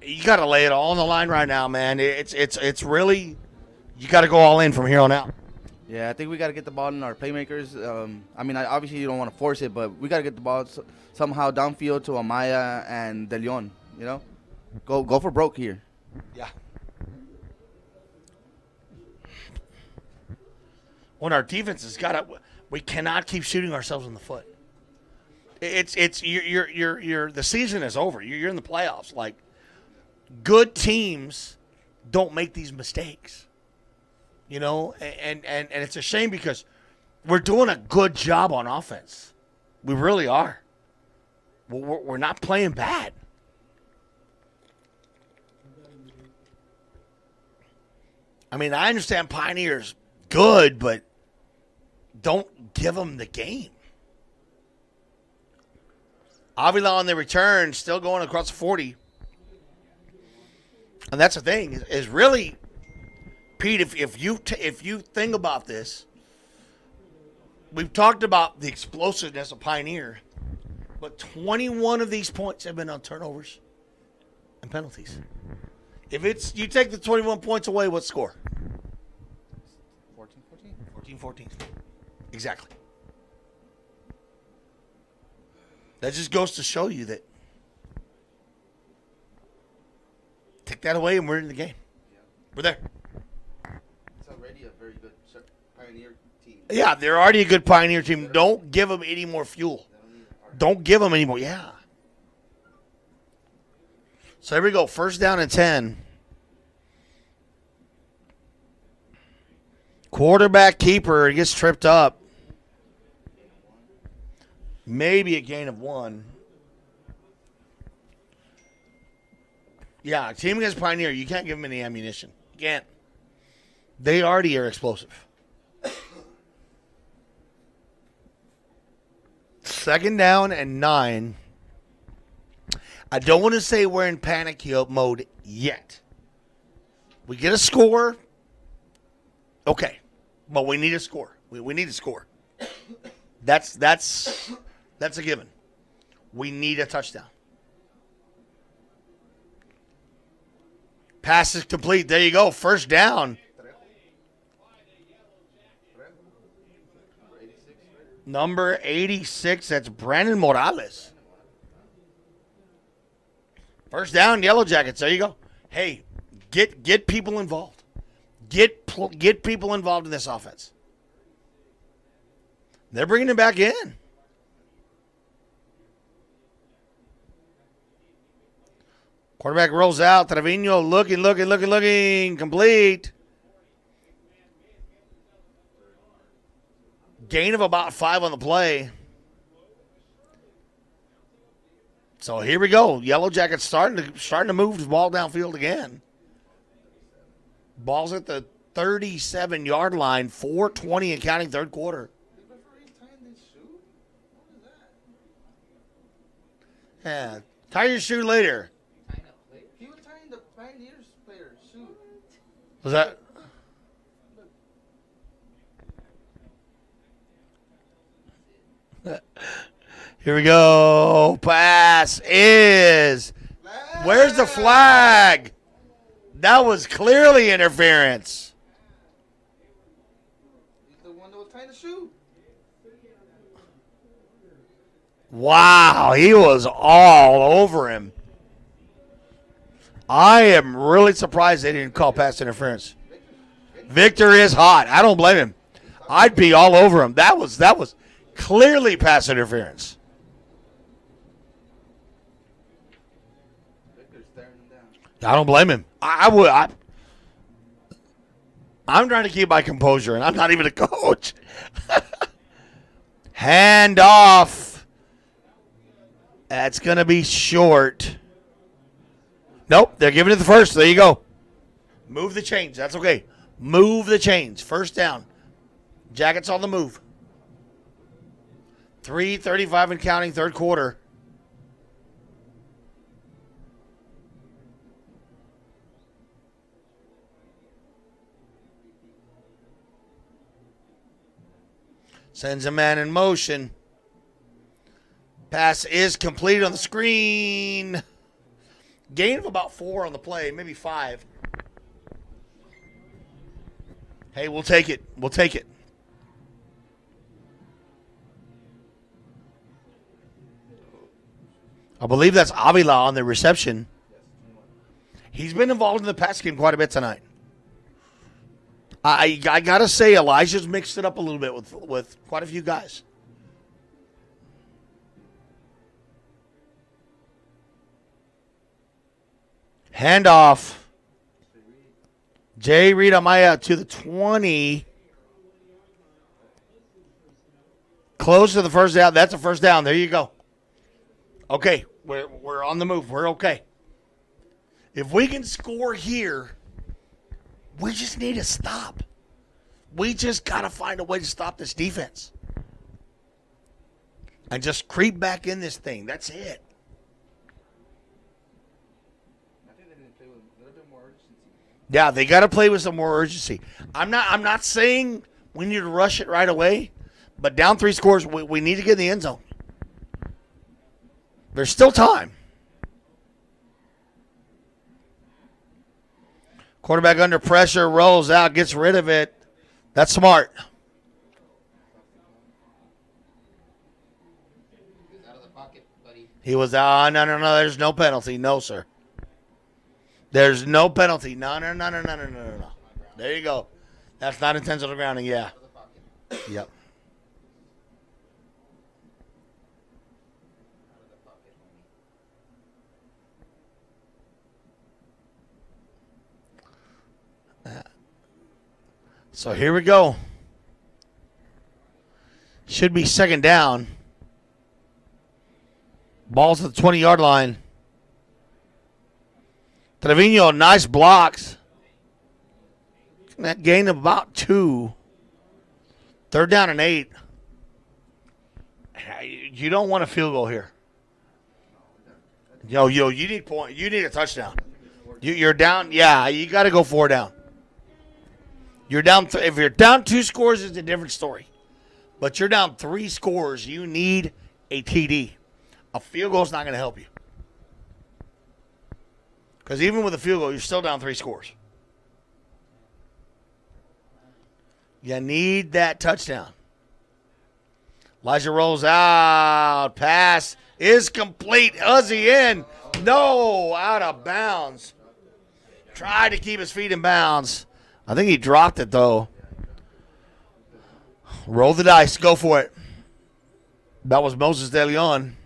lay it all on the line right now, man. It's really, you gotta go all in from here on out. Yeah, I think we got to get the ball in our playmakers. Obviously you don't want to force it, but we got to get the ball somehow downfield to Amaya and De Leon. You know, go for broke here. Yeah. When our defense has got to, we cannot keep shooting ourselves in the foot. You're the season is over. You're in the playoffs. Like, good teams don't make these mistakes. You know, and it's a shame because we're doing a good job on offense. We really are. We're not playing bad. I mean, I understand Pioneer's good, but don't give them the game. Avila on the return, still going across 40. And that's the thing, is really, Pete, if you think about this, we've talked about the explosiveness of Pioneer, but 21 of these points have been on turnovers and penalties. If it's you take the 21 points away, what score? 14-14. 14-14. Exactly. That just goes to show you that take that away and we're in the game. We're there. It's already a very good Pioneer team. Yeah, they're already a good Pioneer team. Don't give them any more fuel. Don't give them any more. Yeah. So here we go. First down and 10. Quarterback keeper gets tripped up. Maybe a gain of 1. Yeah, team against Pioneer, you can't give them any ammunition. You can't. They already are explosive. Second down and 9. I don't want to say we're in panic mode yet. We get a score. Okay. But we need a score. We need a score. That's a given. We need a touchdown. Pass is complete. There you go. First down. Number 86. That's Brandon Morales. First down, Yellow Jackets. There you go. Hey, get people involved. Get people involved in this offense. They're bringing him back in. Quarterback rolls out. Trevino looking. Complete. Gain of about 5 on the play. So here we go. Yellow Jackets starting to move the ball downfield again. Ball's at the 37-yard line. 4:20 and counting, third quarter. Yeah. Tie your shoe later. He was tying the Pioneers player's shoe. Was that? Here we go. Pass is. Where's the flag? That was clearly interference. He's the one that was tying the shoe. Wow, he was all over him. I am really surprised they didn't call pass interference. Victor is hot. I don't blame him. I'd be all over him. That was clearly pass interference. Victor's staring him down. I don't blame him. I'm trying to keep my composure, and I'm not even a coach. Hand off. That's going to be short. Nope, they're giving it the first. There you go. Move the chains. That's okay. Move the chains. First down. Jackets on the move. 3:35 and counting, third quarter. Sends a man in motion. Pass is completed on the screen. Gain of about 4 on the play, maybe 5. Hey, we'll take it. We'll take it. I believe that's Avila on the reception. He's been involved in the pass game quite a bit tonight. I got to say, Elijah's mixed it up a little bit with quite a few guys. Handoff. Jay Reed Amaya to the 20. Close to the first down. That's a first down. There you go. Okay, we're on the move. We're okay. If we can score here, we just need to stop. We just got to find a way to stop this defense. And just creep back in this thing. That's it. Yeah, they got to play with some more urgency. I'm not saying we need to rush it right away, but down 3 scores, we need to get in the end zone. There's still time. Quarterback under pressure, rolls out, gets rid of it. That's smart. He was out of the pocket, buddy. He was out. No. There's no penalty. No, sir. There's no penalty. No. There you go. That's not intentional grounding. Yeah. Out of the pocket. Yep. Out of the pocket, homie. So here we go. Should be second down. Ball's at the 20-yard line. Trevino, nice blocks. That gain of about 2. Third down and 8. You don't want a field goal here. Yo, you need point. You need a touchdown. You're down. Yeah, you got to go 4 down. You're down. If you're down 2 scores, it's a different story. But you're down 3 scores. You need a TD. A field goal is not going to help you. Because even with a field goal, you're still down 3 scores. You need that touchdown. Elijah rolls out. Pass is complete. Uzzy in. No, out of bounds. Tried to keep his feet in bounds. I think he dropped it, though. Roll the dice. Go for it. That was Moses De Leon.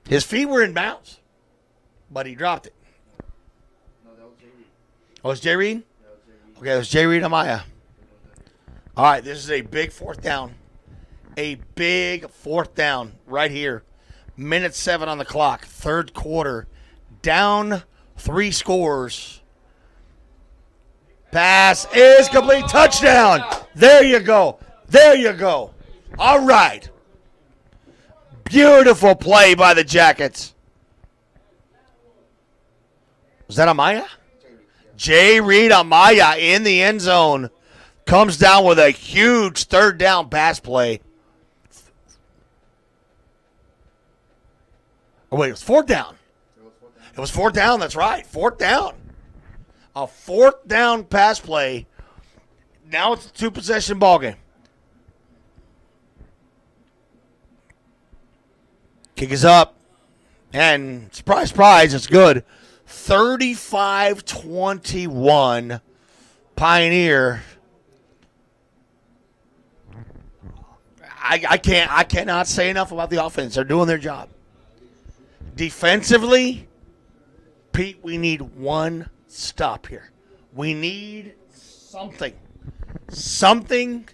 His feet were in bounds, but he dropped it. No, that was Jay Reed. Oh, it's Jay Reed? That was Jay Reed. Okay, it was Jay Reed Amaya. All right, this is a big 4th down. A big 4th down right here. Minute 7 on the clock. Third quarter. Down 3 scores. Pass is complete. Touchdown. There you go. There you go. All right. Beautiful play by the Jackets. Was that Amaya? Jay Reed Amaya in the end zone. Comes down with a huge third down pass play. Oh, wait, it was 4th down. It was 4th down, that's right. 4th down. A 4th down pass play. Now it's a 2-possession ball game. Kick is up. And surprise, surprise, it's good. 35-21 Pioneer. I cannot say enough about the offense. They're doing their job. Defensively, Pete, we need one stop here. We need something. Something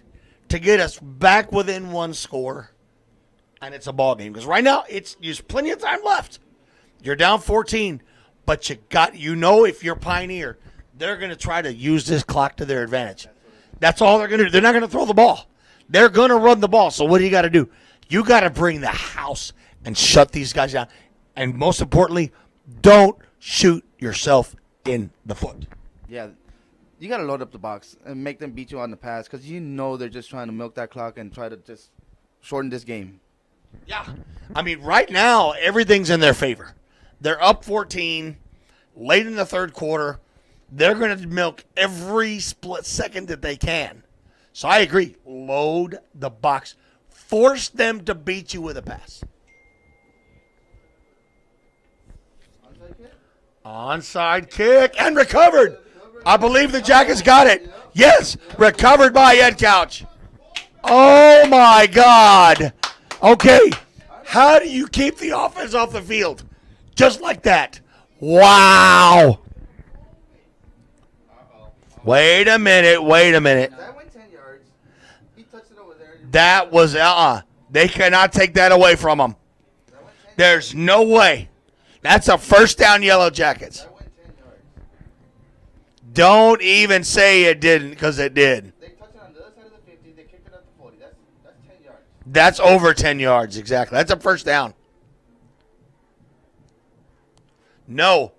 to get us back within 1 score. And it's a ball game. Because right now, there's plenty of time left. You're down 14, but if you're Pioneer, they're going to try to use this clock to their advantage. That's all they're going to do. They're not going to throw the ball. They're going to run the ball. So what do you got to do? You got to bring the house and shut these guys down. And most importantly, don't shoot yourself in the foot. Yeah, you got to load up the box and make them beat you on the pass because you know they're just trying to milk that clock and try to just shorten this game. Yeah. I mean, right now, everything's in their favor. They're up 14, late in the third quarter. They're going to milk every split second that they can. So I agree. Load the box. Force them to beat you with a pass. Onside kick and recovered. I believe the Jackets got it. Yes, recovered by Edcouch. Oh, my God. Okay, how do you keep the offense off the field? Just like that. Wow. Wait a minute. That went 10 yards. He touched it over there. That was, they cannot take that away from him. There's no way. That's a first down, Yellow Jackets. That went 10 yards. Don't even say it didn't, because it did. They touched it on the other side of the 50. They kicked it up to 40. That's 10 yards. That's over 10 yards, exactly. That's a first down. No,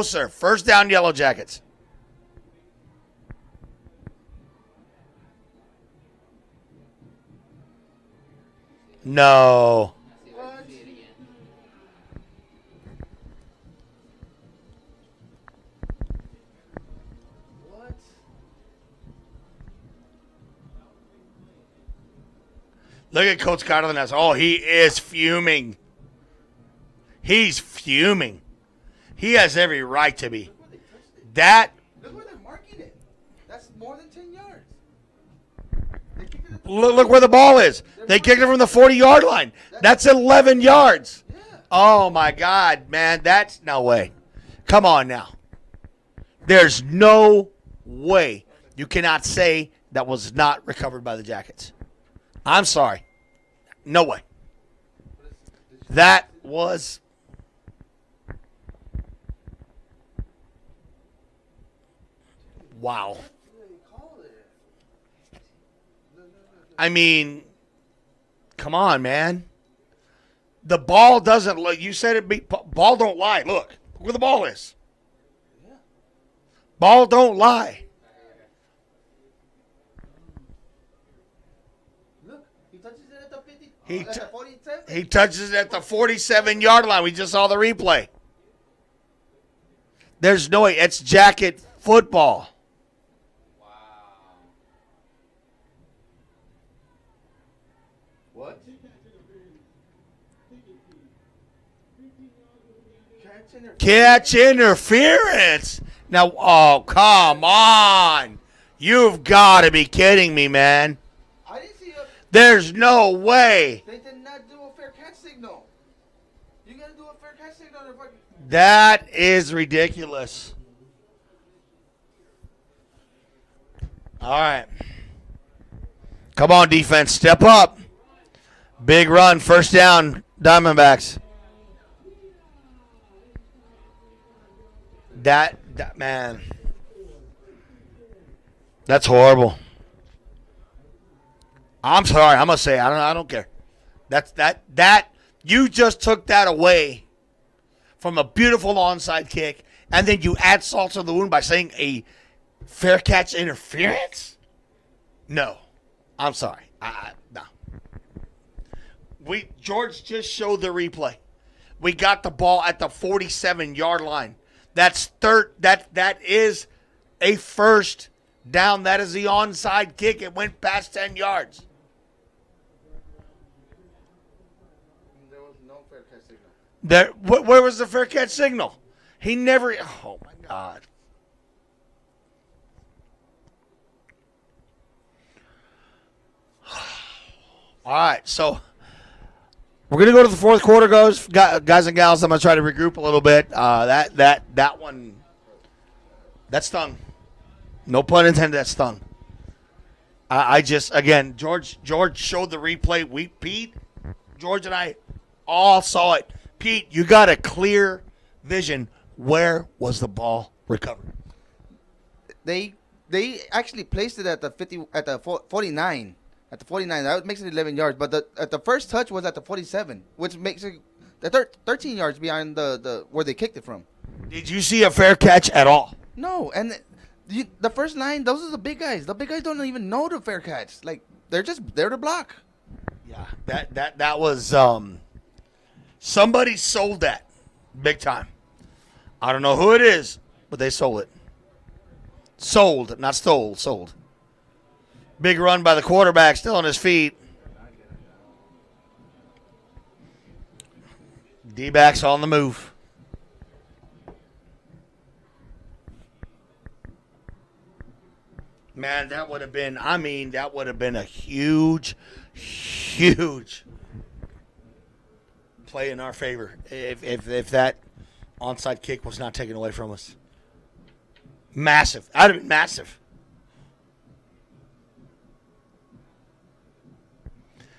sir. First down, Yellow Jackets. No. What? Look at Coach Cardenas. Oh, he is fuming. He's fuming. He has every right to be. That. Look where they're marking it. That's more than 10 yards. Look where the ball is. They kicked it from the 40-yard line. That's 11 yards. Yeah. Oh, my God, man. That's no way. Come on now. There's no way you cannot say that was not recovered by the Jackets. I'm sorry. No way. That was... Wow. I mean, come on, man. The ball doesn't look. You said it. Ball don't lie. Look where the ball is. Ball don't lie. Look, he touches it at the 50. He At the 47. He touches it at the 47-yard line. We just saw the replay. There's no way. It's Jacket football. What? Catch interference. Now, oh, come on. You've got to be kidding me, man. I didn't see a. There's no way. They did not do a fair catch signal. You gotta do a fair catch signal. That is ridiculous. All right. Come on, defense. Step up. Big run. First down, Diamondbacks. That man. That's horrible. I'm sorry. I'm gonna say I don't care. That you just took that away from a beautiful onside kick, and then you add salt to the wound by saying a fair catch interference? No. I'm sorry. No. George just showed the replay. We got the ball at the 47-yard line. That's that is a first down. That is the onside kick. It went past 10 yards. There was no fair catch signal. Where was the fair catch signal? He never. Oh my God. All right, so we're gonna go to the fourth quarter, guys and gals. I'm gonna try to regroup a little bit. That one, that stung. No pun intended. That stung. I just again, George showed the replay. Pete, George, and I all saw it. Pete, you got a clear vision. Where was the ball recovered? They actually placed it at the 50 at the 49. At the 49, that makes it 11 yards. But the first touch was at the 47, which makes it 13 yards behind the where they kicked it from. Did you see a fair catch at all? No, and the first line, those are the big guys. The big guys don't even know the fair catch. Like they're there to block. Yeah, that was somebody sold that big time. I don't know who it is, but they sold it. Sold, not stole, sold. Big run by the quarterback, still on his feet. D-backs on the move. Man, that would have been a huge play in our favor if that onside kick was not taken away from us. Massive. That would have been massive.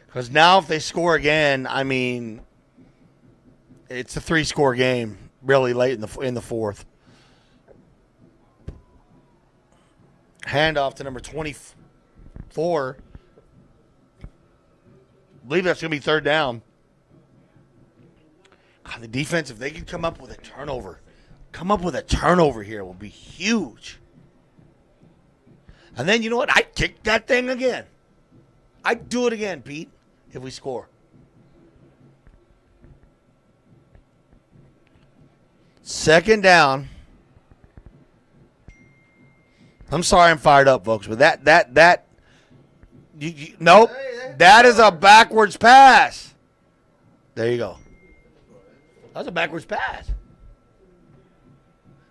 Because now if they score again, I mean, it's a 3-score game really late in the fourth. Handoff to number 24. I believe that's going to be third down. God, the defense, if they could come up with a turnover here, will be huge. And then, you know what? I'd kick that thing again. I'd do it again, Pete, if we score. Second down. I'm sorry I'm fired up, folks, but nope. That is a backwards pass. There you go. That was a backwards pass.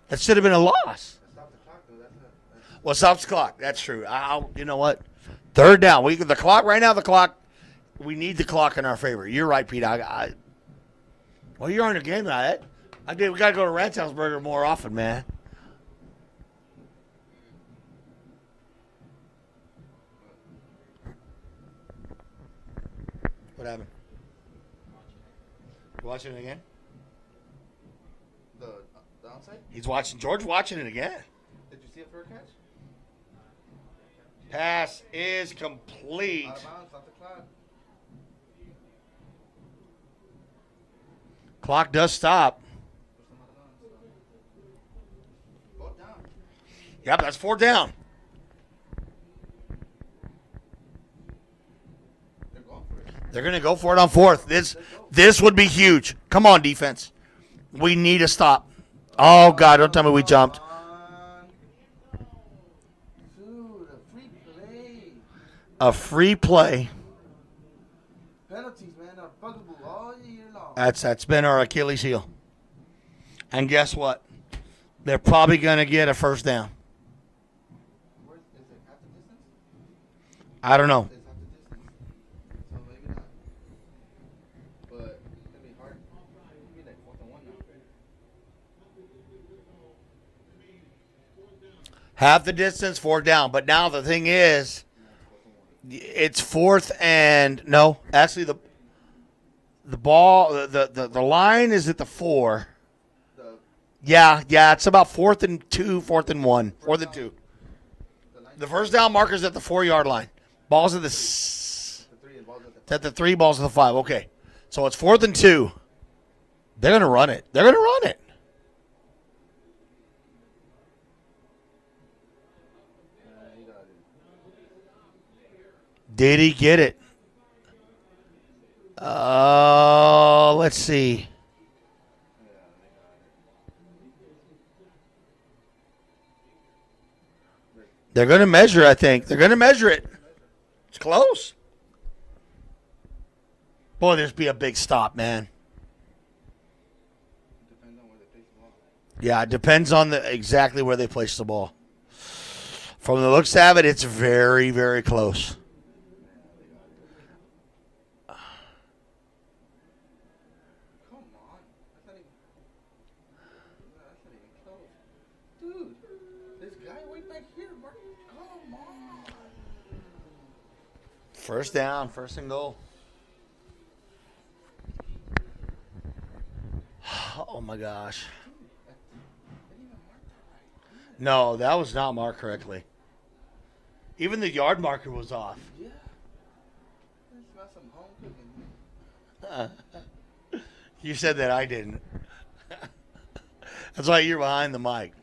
That should have been a loss. Well, stops the clock. That's true. You know what? Third down. The clock right now. We need the clock in our favor. You're right, Pete. Well, you're on your game tonight. We got to go to Ranch House Burger more often, man. What happened? You watching it again? The onside? He's watching. George watching it again. Did you see a fair catch? Pass is complete. Out of bounds, off the clock. Clock does stop. Fourth down. Yep, that's 4 down. They're going to go for it on fourth. This would be huge. Come on, defense. We need a stop. Oh, God, don't tell me we jumped. Dude, a free play. A free play. Penalties, man, are bugaboo all year long. That's been our Achilles heel. And guess what? They're probably going to get a first down. Is it half the distance? I don't know. It's half the distance. So maybe not. But it's going to be hard. It's going to be like 4th and 1 now. Half the distance, 4 down. But now the thing is, it's 4th and no. Actually, the ball, the line is at the 4. Yeah, it's about 4th and 2, 4th and 1, 4th and 2. The first down marker's at the 4-yard line. Ball's at the 3, balls at the 5. Okay, so it's 4th and 2. They're gonna run it. Did he get it? Let's see. They're going to measure, I think. They're going to measure it. It's close. Boy, there's be a big stop, man. Depends on where they place the ball. Yeah, it depends on exactly where they place the ball. From the looks of it, it's very, very close. First down, first and goal. Oh, my gosh. No, that was not marked correctly. Even the yard marker was off. Yeah. out some home cooking. You said that, I didn't. That's why you're behind the mic.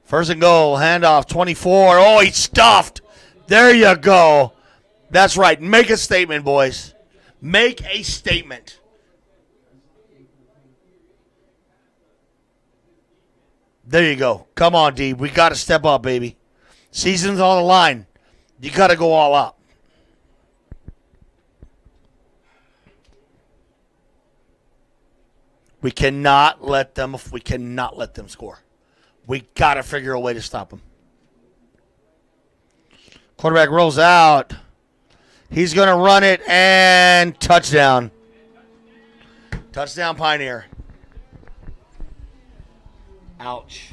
First and goal, handoff, 24. Oh, he's stuffed. There you go. That's right. Make a statement, boys. Make a statement. There you go. Come on, D. We got to step up, baby. Season's on the line. You got to go all out. We cannot let them score. We got to figure a way to stop them. Quarterback rolls out. He's going to run it and touchdown. Touchdown, Pioneer. Ouch.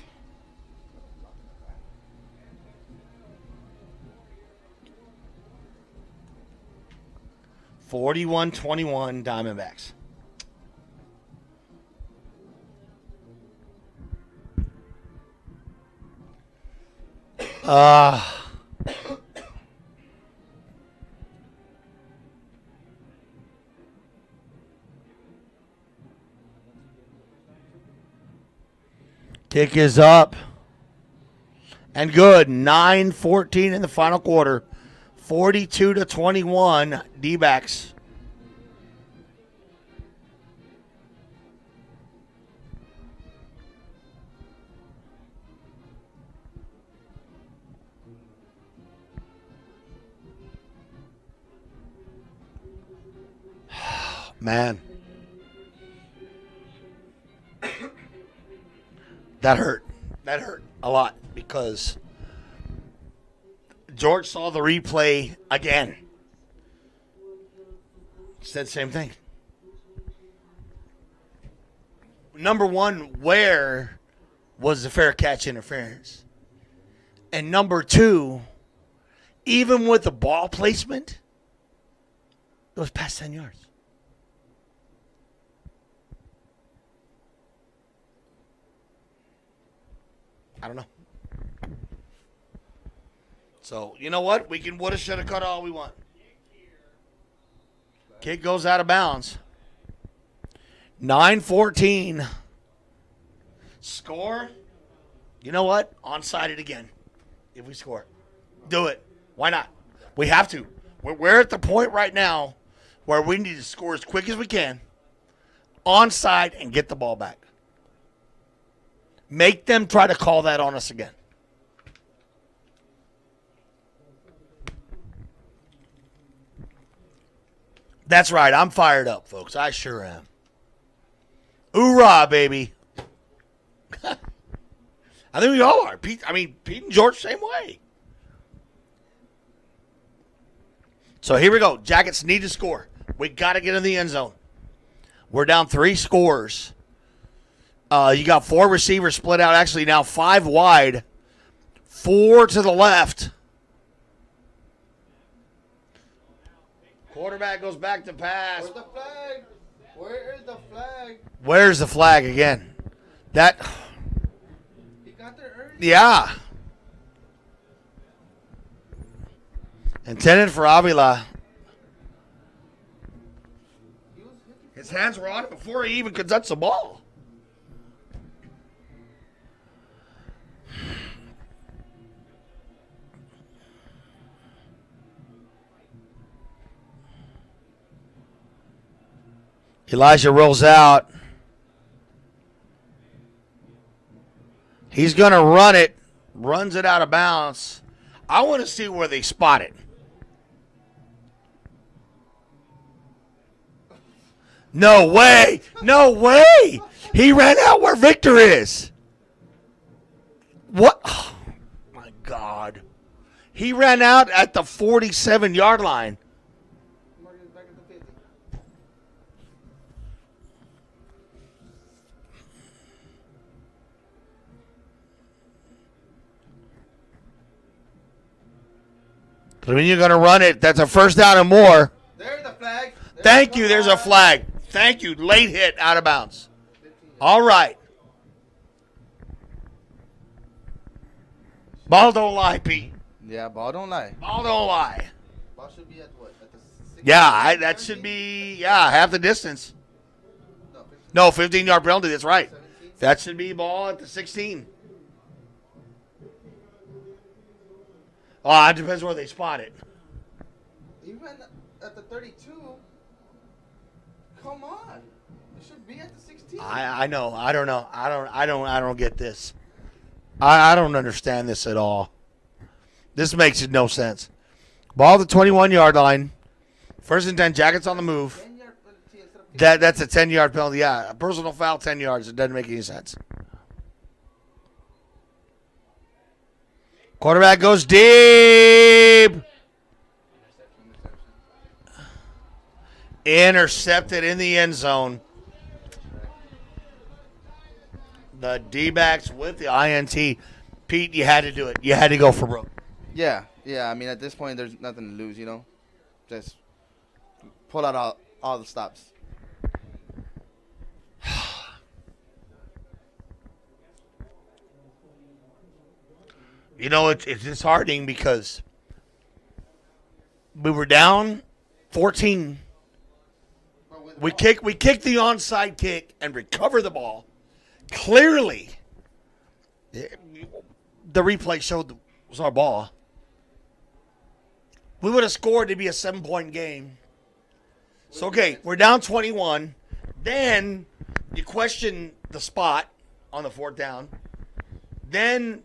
(41-21) Diamondbacks. Kick is up. And good. 9:14 in the final quarter. 42-21 D-backs. Man. That hurt. That hurt a lot because George saw the replay again. Said the same thing. Number one, where was the fair catch interference? And number two, even with the ball placement, it was past 10 yards. I don't know. So, you know what? We can woulda, shoulda, coulda all we want. Kick goes out of bounds. 9:14. Score. You know what? Onside it again. If we score. Do it. Why not? We have to. We're at the point right now where we need to score as quick as we can. Onside and get the ball back. Make them try to call that on us again. That's right. I'm fired up, folks. I sure am. Hoorah, baby. I think we all are. Pete and George, same way. So here we go. Jackets need to score. We got to get in the end zone. We're down 3 scores. You got 4 receivers split out. Actually, now 5 wide. 4 to the left. Quarterback goes back to pass. Where's the flag? Where is the flag? Where's the flag again? That. He got there early. Yeah. Intended for Avila. His hands were on it before he even could touch the ball. Elijah rolls out. He's going to run it. Runs it out of bounds. I want to see where they spot it. No way. No way. He ran out where Victor is. What? Oh, my God. He ran out at the 47-yard line. I mean, you're going to run it. That's a first down and more. There's the flag. Thank you. There's a flag. Thank you. Late hit out of bounds. All right. Ball don't lie, Pete. Yeah, ball don't lie. Ball don't lie. Ball should be at what? At the Yeah, that should be half the distance. No, 15-yard penalty. That's right. That should be ball at the 16. Oh, it depends where they spot it. Even at the 32. Come on. It should be at the 16. I know. I don't know. I don't get this. I don't understand this at all. This makes no sense. Ball at the 21-yard line. First and 10. Jackets on the move. That's a 10-yard penalty. Yeah, a personal foul, 10 yards. It doesn't make any sense. Quarterback goes deep. Intercepted in the end zone. The D-backs with the INT. Pete, you had to do it. You had to go for broke. Yeah. I mean, at this point, there's nothing to lose, you know? Just pull out all the stops. You know, it's disheartening because we were down 14. We kicked the onside kick and recovered the ball. Clearly, the replay showed it was our ball. We would have scored to be a 7-point game. So, okay, we're down 21. Then you question the spot on the fourth down. Then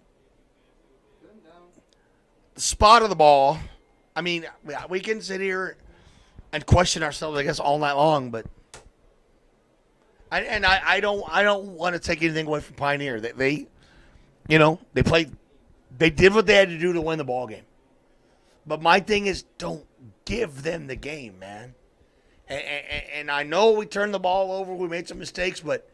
the spot of the ball. I mean, we can sit here and question ourselves, I guess, all night long, but I don't want to take anything away from Pioneer. They played, they did what they had to do to win the ball game. But my thing is, don't give them the game, man. And I know we turned the ball over, we made some mistakes, but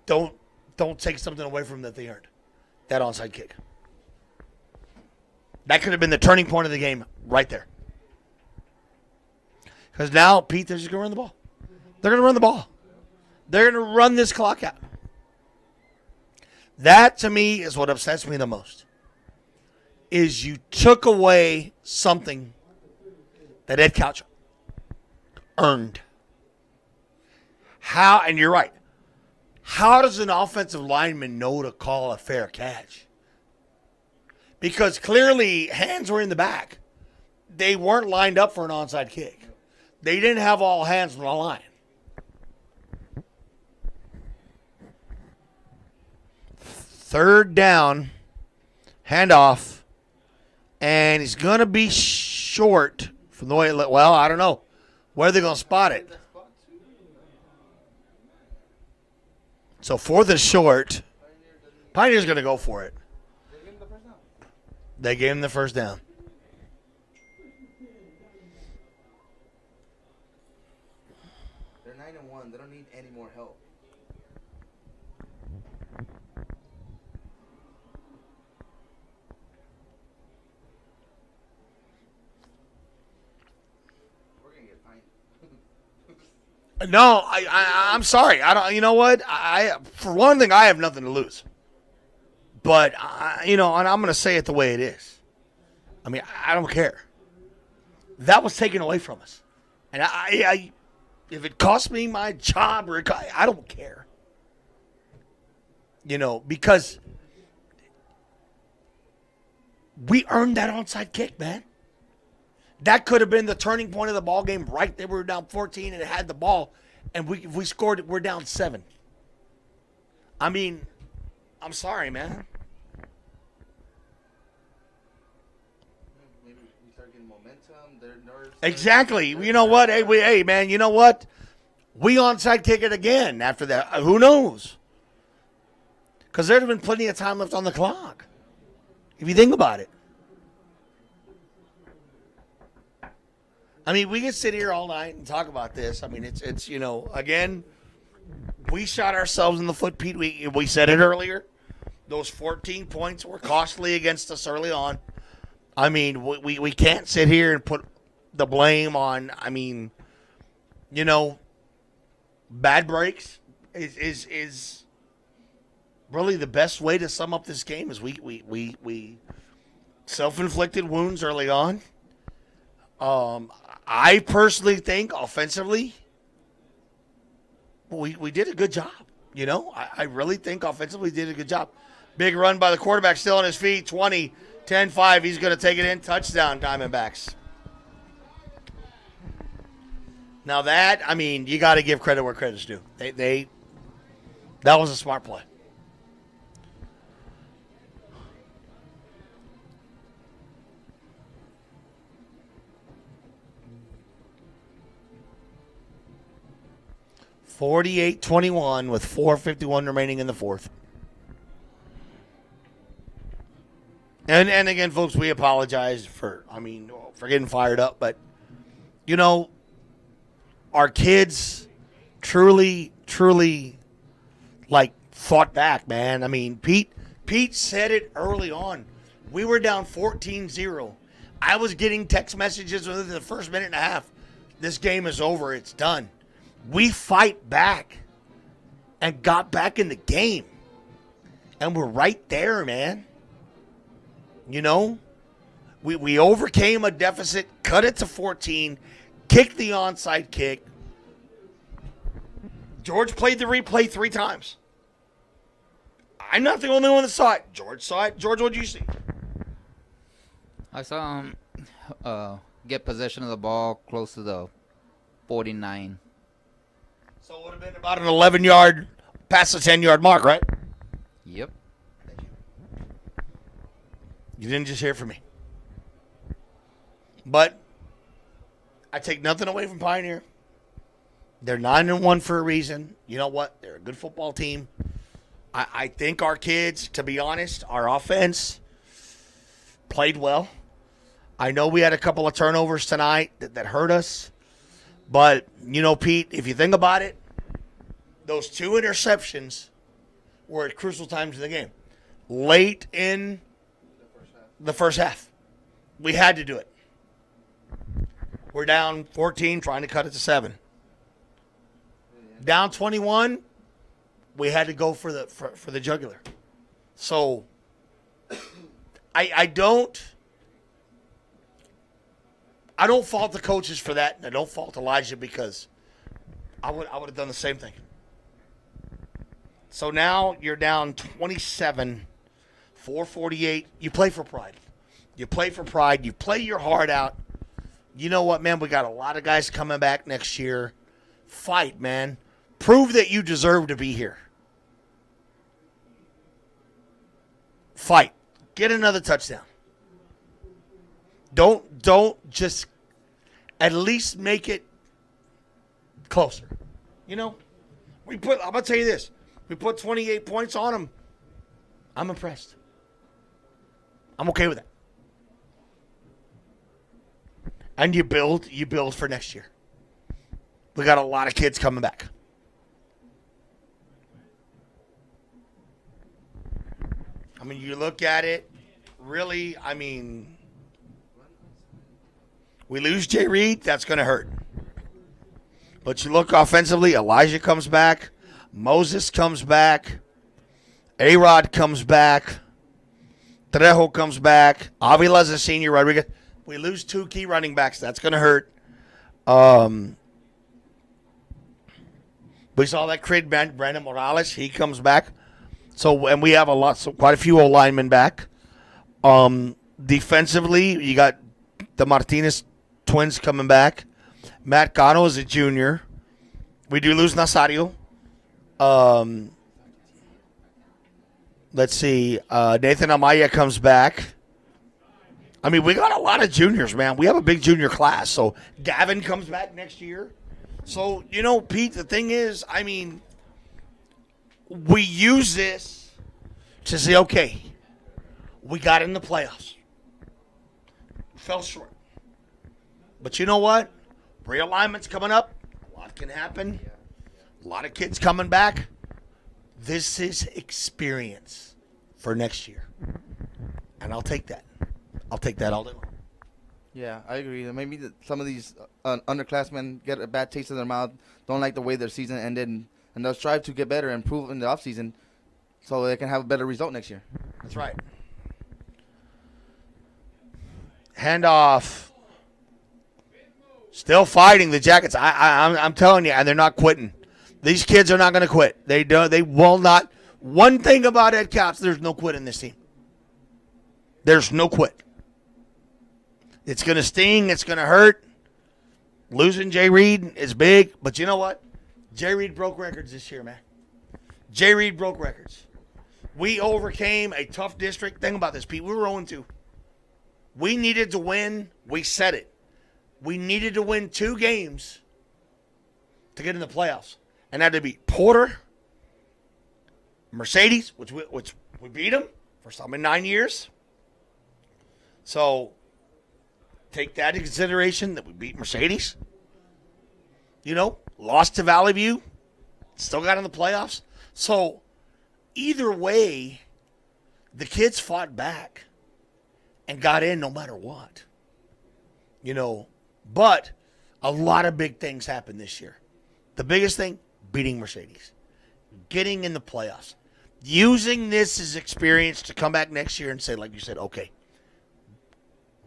don't take something away from them that they earned. That onside kick. That could have been the turning point of the game right there. Because now, Pete, they're just going to run the ball. They're going to run the ball. They're going to run this clock out. That, to me, is what upsets me the most. Is you took away something that Edcouch earned. How, and you're right, how does an offensive lineman know to call a fair catch? Because clearly hands were in the back. They weren't lined up for an onside kick. They didn't have all hands on the line. Third down, handoff, and he's going to be short from the way it looked. Well, I don't know. Where are they going to spot it? So fourth is short. Pioneer's going to go for it. They gave him the first down. They're 9-1. They don't need any more help. We're gonna get fined. No, I'm sorry. I don't. You know what? For one thing, I have nothing to lose. But and I'm going to say it the way it is. I mean, I don't care. That was taken away from us, and I if it cost me my job I don't care. Because we earned that onside kick, man. That could have been the turning point of the ball game. Right there, we were down 14 and it had the ball, and we scored. We're down 7. I mean, I'm sorry, man. Maybe we start getting momentum. They're nerves. Exactly. You know what? Hey, man. You know what? We onside kick it again after that. Who knows? Because there's been plenty of time left on the clock. If you think about it. I mean, we can sit here all night and talk about this. I mean, it's again, we shot ourselves in the foot, Pete. We said it earlier. Those 14 points were costly against us early on. I mean, we can't sit here and put the blame on, bad breaks is really the best way to sum up this game is we self-inflicted wounds early on. I personally think offensively, we did a good job. You know, I really think offensively did a good job. Big run by the quarterback, still on his feet. 20, 10-5. He's going to take it in. Touchdown, Diamondbacks. Now that, I mean, you got to give credit where credit's due. That was a smart play. (48-21) with 4:51 remaining in the fourth. And again, folks, we apologize for getting fired up, but you know, our kids truly like fought back, man. I mean, Pete said it early on. We were down 14-0. I was getting text messages within the first minute and a half. This game is over. It's done. We fight back and got back in the game. And we're right there, man. You know, we overcame a deficit, cut it to 14, kicked the onside kick. George played the replay 3 times. I'm not the only one that saw it. George saw it. George, what did you see? I saw him get possession of the ball close to the 49. So it would have been about an 11-yard, past the 10-yard mark, right? Yep. You didn't just hear from me. But I take nothing away from Pioneer. They're 9-1 for a reason. You know what? They're a good football team. I think our kids, to be honest, our offense played well. I know we had a couple of turnovers tonight that hurt us. But, you know, Pete, if you think about it, those 2 interceptions were at crucial times in the game. Late in the first half. We had to do it. We're down 14, trying to cut it to 7. Down 21, we had to go for the jugular. So I don't fault the coaches for that, and I don't fault Elijah because I would have done the same thing. So now you're down 27, 4:48. You play for pride. You play for pride. You play your heart out. You know what, man? We got a lot of guys coming back next year. Fight, man. Prove that you deserve to be here. Fight. Get another touchdown. Don't just at least make it closer. You know? I'm going to tell you this. We put 28 points on them. I'm impressed. I'm okay with that. And you build for next year. We got a lot of kids coming back. I mean, you look at it, really, I mean, we lose Jay Reed, that's going to hurt. But you look offensively, Elijah comes back, Moses comes back, A-Rod comes back, Trejo comes back, Avila's a senior, Rodriguez. We lose 2 key running backs, that's going to hurt. We saw that kid, Brandon Morales, he comes back. So, and we have quite a few old linemen back. Defensively, you got the Martinez twins coming back. Matt Cano is a junior. We do lose Nazario. Let's see. Nathan Amaya comes back. I mean, we got a lot of juniors, man. We have a big junior class. So, Gavin comes back next year. So, you know, Pete, the thing is, I mean, we use this to say, okay, we got in the playoffs. Fell short. But you know what? Realignment's coming up. A lot can happen. A lot of kids coming back. This is experience for next year. And I'll take that. I'll take that all day long. Yeah, I agree. Maybe some of these underclassmen get a bad taste in their mouth, don't like the way their season ended, and they'll strive to get better and improve in the offseason. so they can have a better result next year. That's right. Handoff. Still fighting the Jackets. I'm telling you, and they're not quitting. These kids are not going to quit. They will not. One thing about Edcouch, there's no quit in this team. There's no quit. It's going to sting. It's going to hurt. Losing Jay Reed is big, but you know what? Jay Reed broke records this year, man. Jay Reed broke records. We overcame a tough district. Think about this, Pete. We were 0-2. We needed to win. We said it. We needed to win 2 games to get in the playoffs. And that had to beat Porter, Mercedes, which we beat them for some in 9 years. So take that into consideration that we beat Mercedes. Lost to Valley View. Still got in the playoffs. So either way, the kids fought back and got in no matter what. But a lot of big things happened this year. The biggest thing, beating Mercedes. Getting in the playoffs. Using this as experience to come back next year and say, like you said, okay,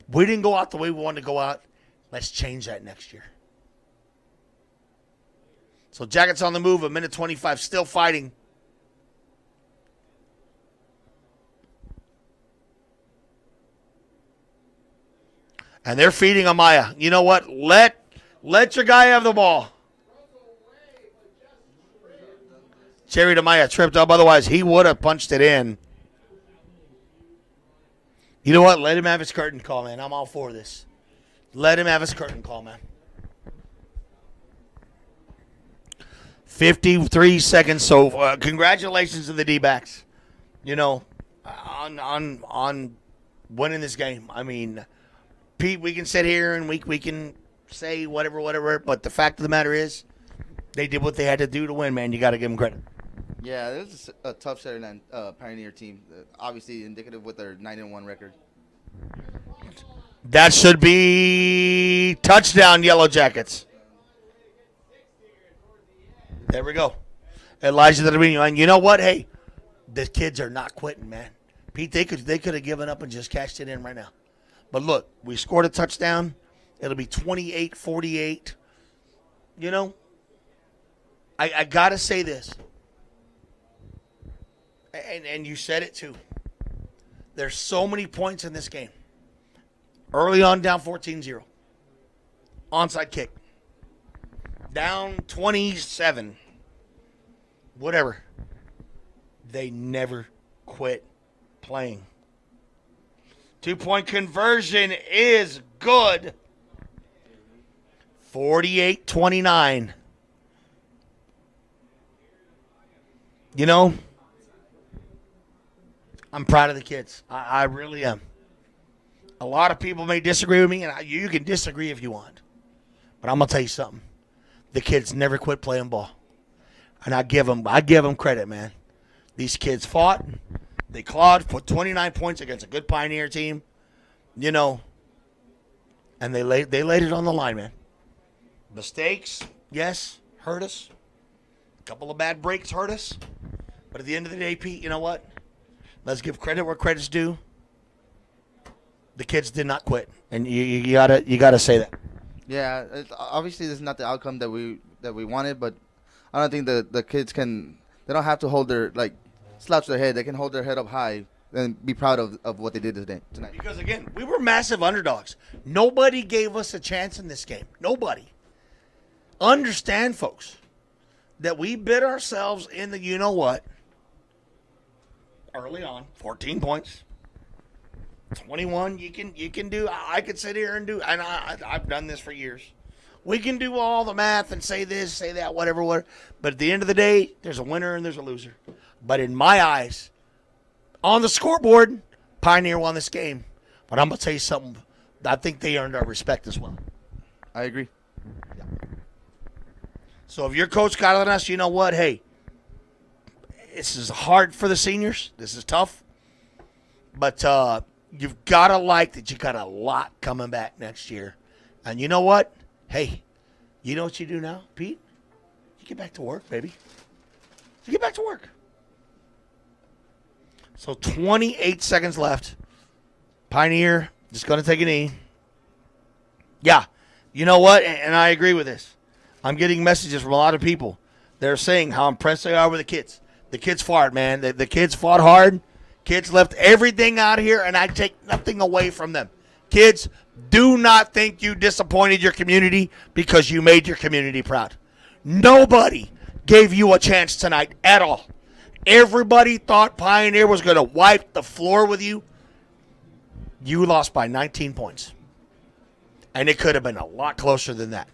we didn't go out the way we wanted to go out. Let's change that next year. So Jackets on the move, 1:25, still fighting. And they're feeding Amaya. You know what? Let your guy have the ball. Jerry Amaya tripped up. Otherwise, he would have punched it in. You know what? Let him have his curtain call, man. I'm all for this. Let him have his curtain call, man. 53 seconds. So congratulations to the D-backs. On winning this game. I mean, Pete, we can sit here and we can say whatever. But the fact of the matter is, they did what they had to do to win, man. You got to give them credit. Yeah, this is a tough Sharyland Pioneer team. Obviously indicative with their 9-1 record. That should be touchdown, Yellow Jackets. There we go. Elijah Trevino. And you know what? Hey, the kids are not quitting, man. Pete, they could have given up and just cashed it in right now. But look, we scored a touchdown. It'll be 28-48. I got to say this. And you said it too. There's so many points in this game. Early on, down 14-0. Onside kick. Down 27. Whatever. They never quit playing. 2-point conversion is good. 48-29. I'm proud of the kids. I really am. A lot of people may disagree with me, and you can disagree if you want. But I'm going to tell you something. The kids never quit playing ball. And I give them credit, man. These kids fought. They clawed, put 29 points against a good Pioneer team. And they laid it on the line, man. Mistakes, yes, hurt us. A couple of bad breaks hurt us. But at the end of the day, Pete, you know what? Let's give credit where credit's due. The kids did not quit, and you gotta say that. Yeah, obviously this is not the outcome that we wanted, but I don't think the kids can. They don't have to slouch their head. They can hold their head up high and be proud of what they did tonight. Because again, we were massive underdogs. Nobody gave us a chance in this game. Nobody. Understand, folks, that we bit ourselves in the you know what. Early on, 14 points. 21, you can do. I could sit here and do, and I've done this for years. We can do all the math and say this, say that, whatever. But at the end of the day, there's a winner and there's a loser. But in my eyes, on the scoreboard, Pioneer won this game. But I'm going to tell you something. I think they earned our respect as well. I agree. Yeah. So if your coach got on us, you know what? Hey, this is hard for the seniors. This is tough. But you've got to like that you got a lot coming back next year. And you know what? Hey, you know what you do now, Pete? You get back to work, baby. You get back to work. So 28 seconds left. Pioneer just going to take a knee. Yeah. You know what? And I agree with this. I'm getting messages from a lot of people. They're saying how impressed they are with the kids. The kids fought, man. The kids fought hard. Kids left everything out here, and I take nothing away from them. Kids, do not think you disappointed your community because you made your community proud. Nobody gave you a chance tonight at all. Everybody thought Pioneer was going to wipe the floor with you. You lost by 19 points. And it could have been a lot closer than that.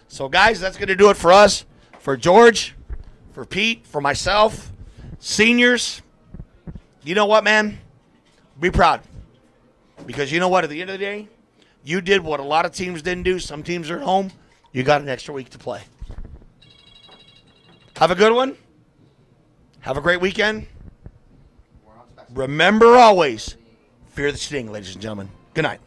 So, guys, that's going to do it for us, for George, for Pete, for myself, seniors. You know what, man? Be proud. Because you know what? At the end of the day, you did what a lot of teams didn't do. Some teams are at home. You got an extra week to play. Have a good one. Have a great weekend. Remember always, fear the sting, ladies and gentlemen. Good night.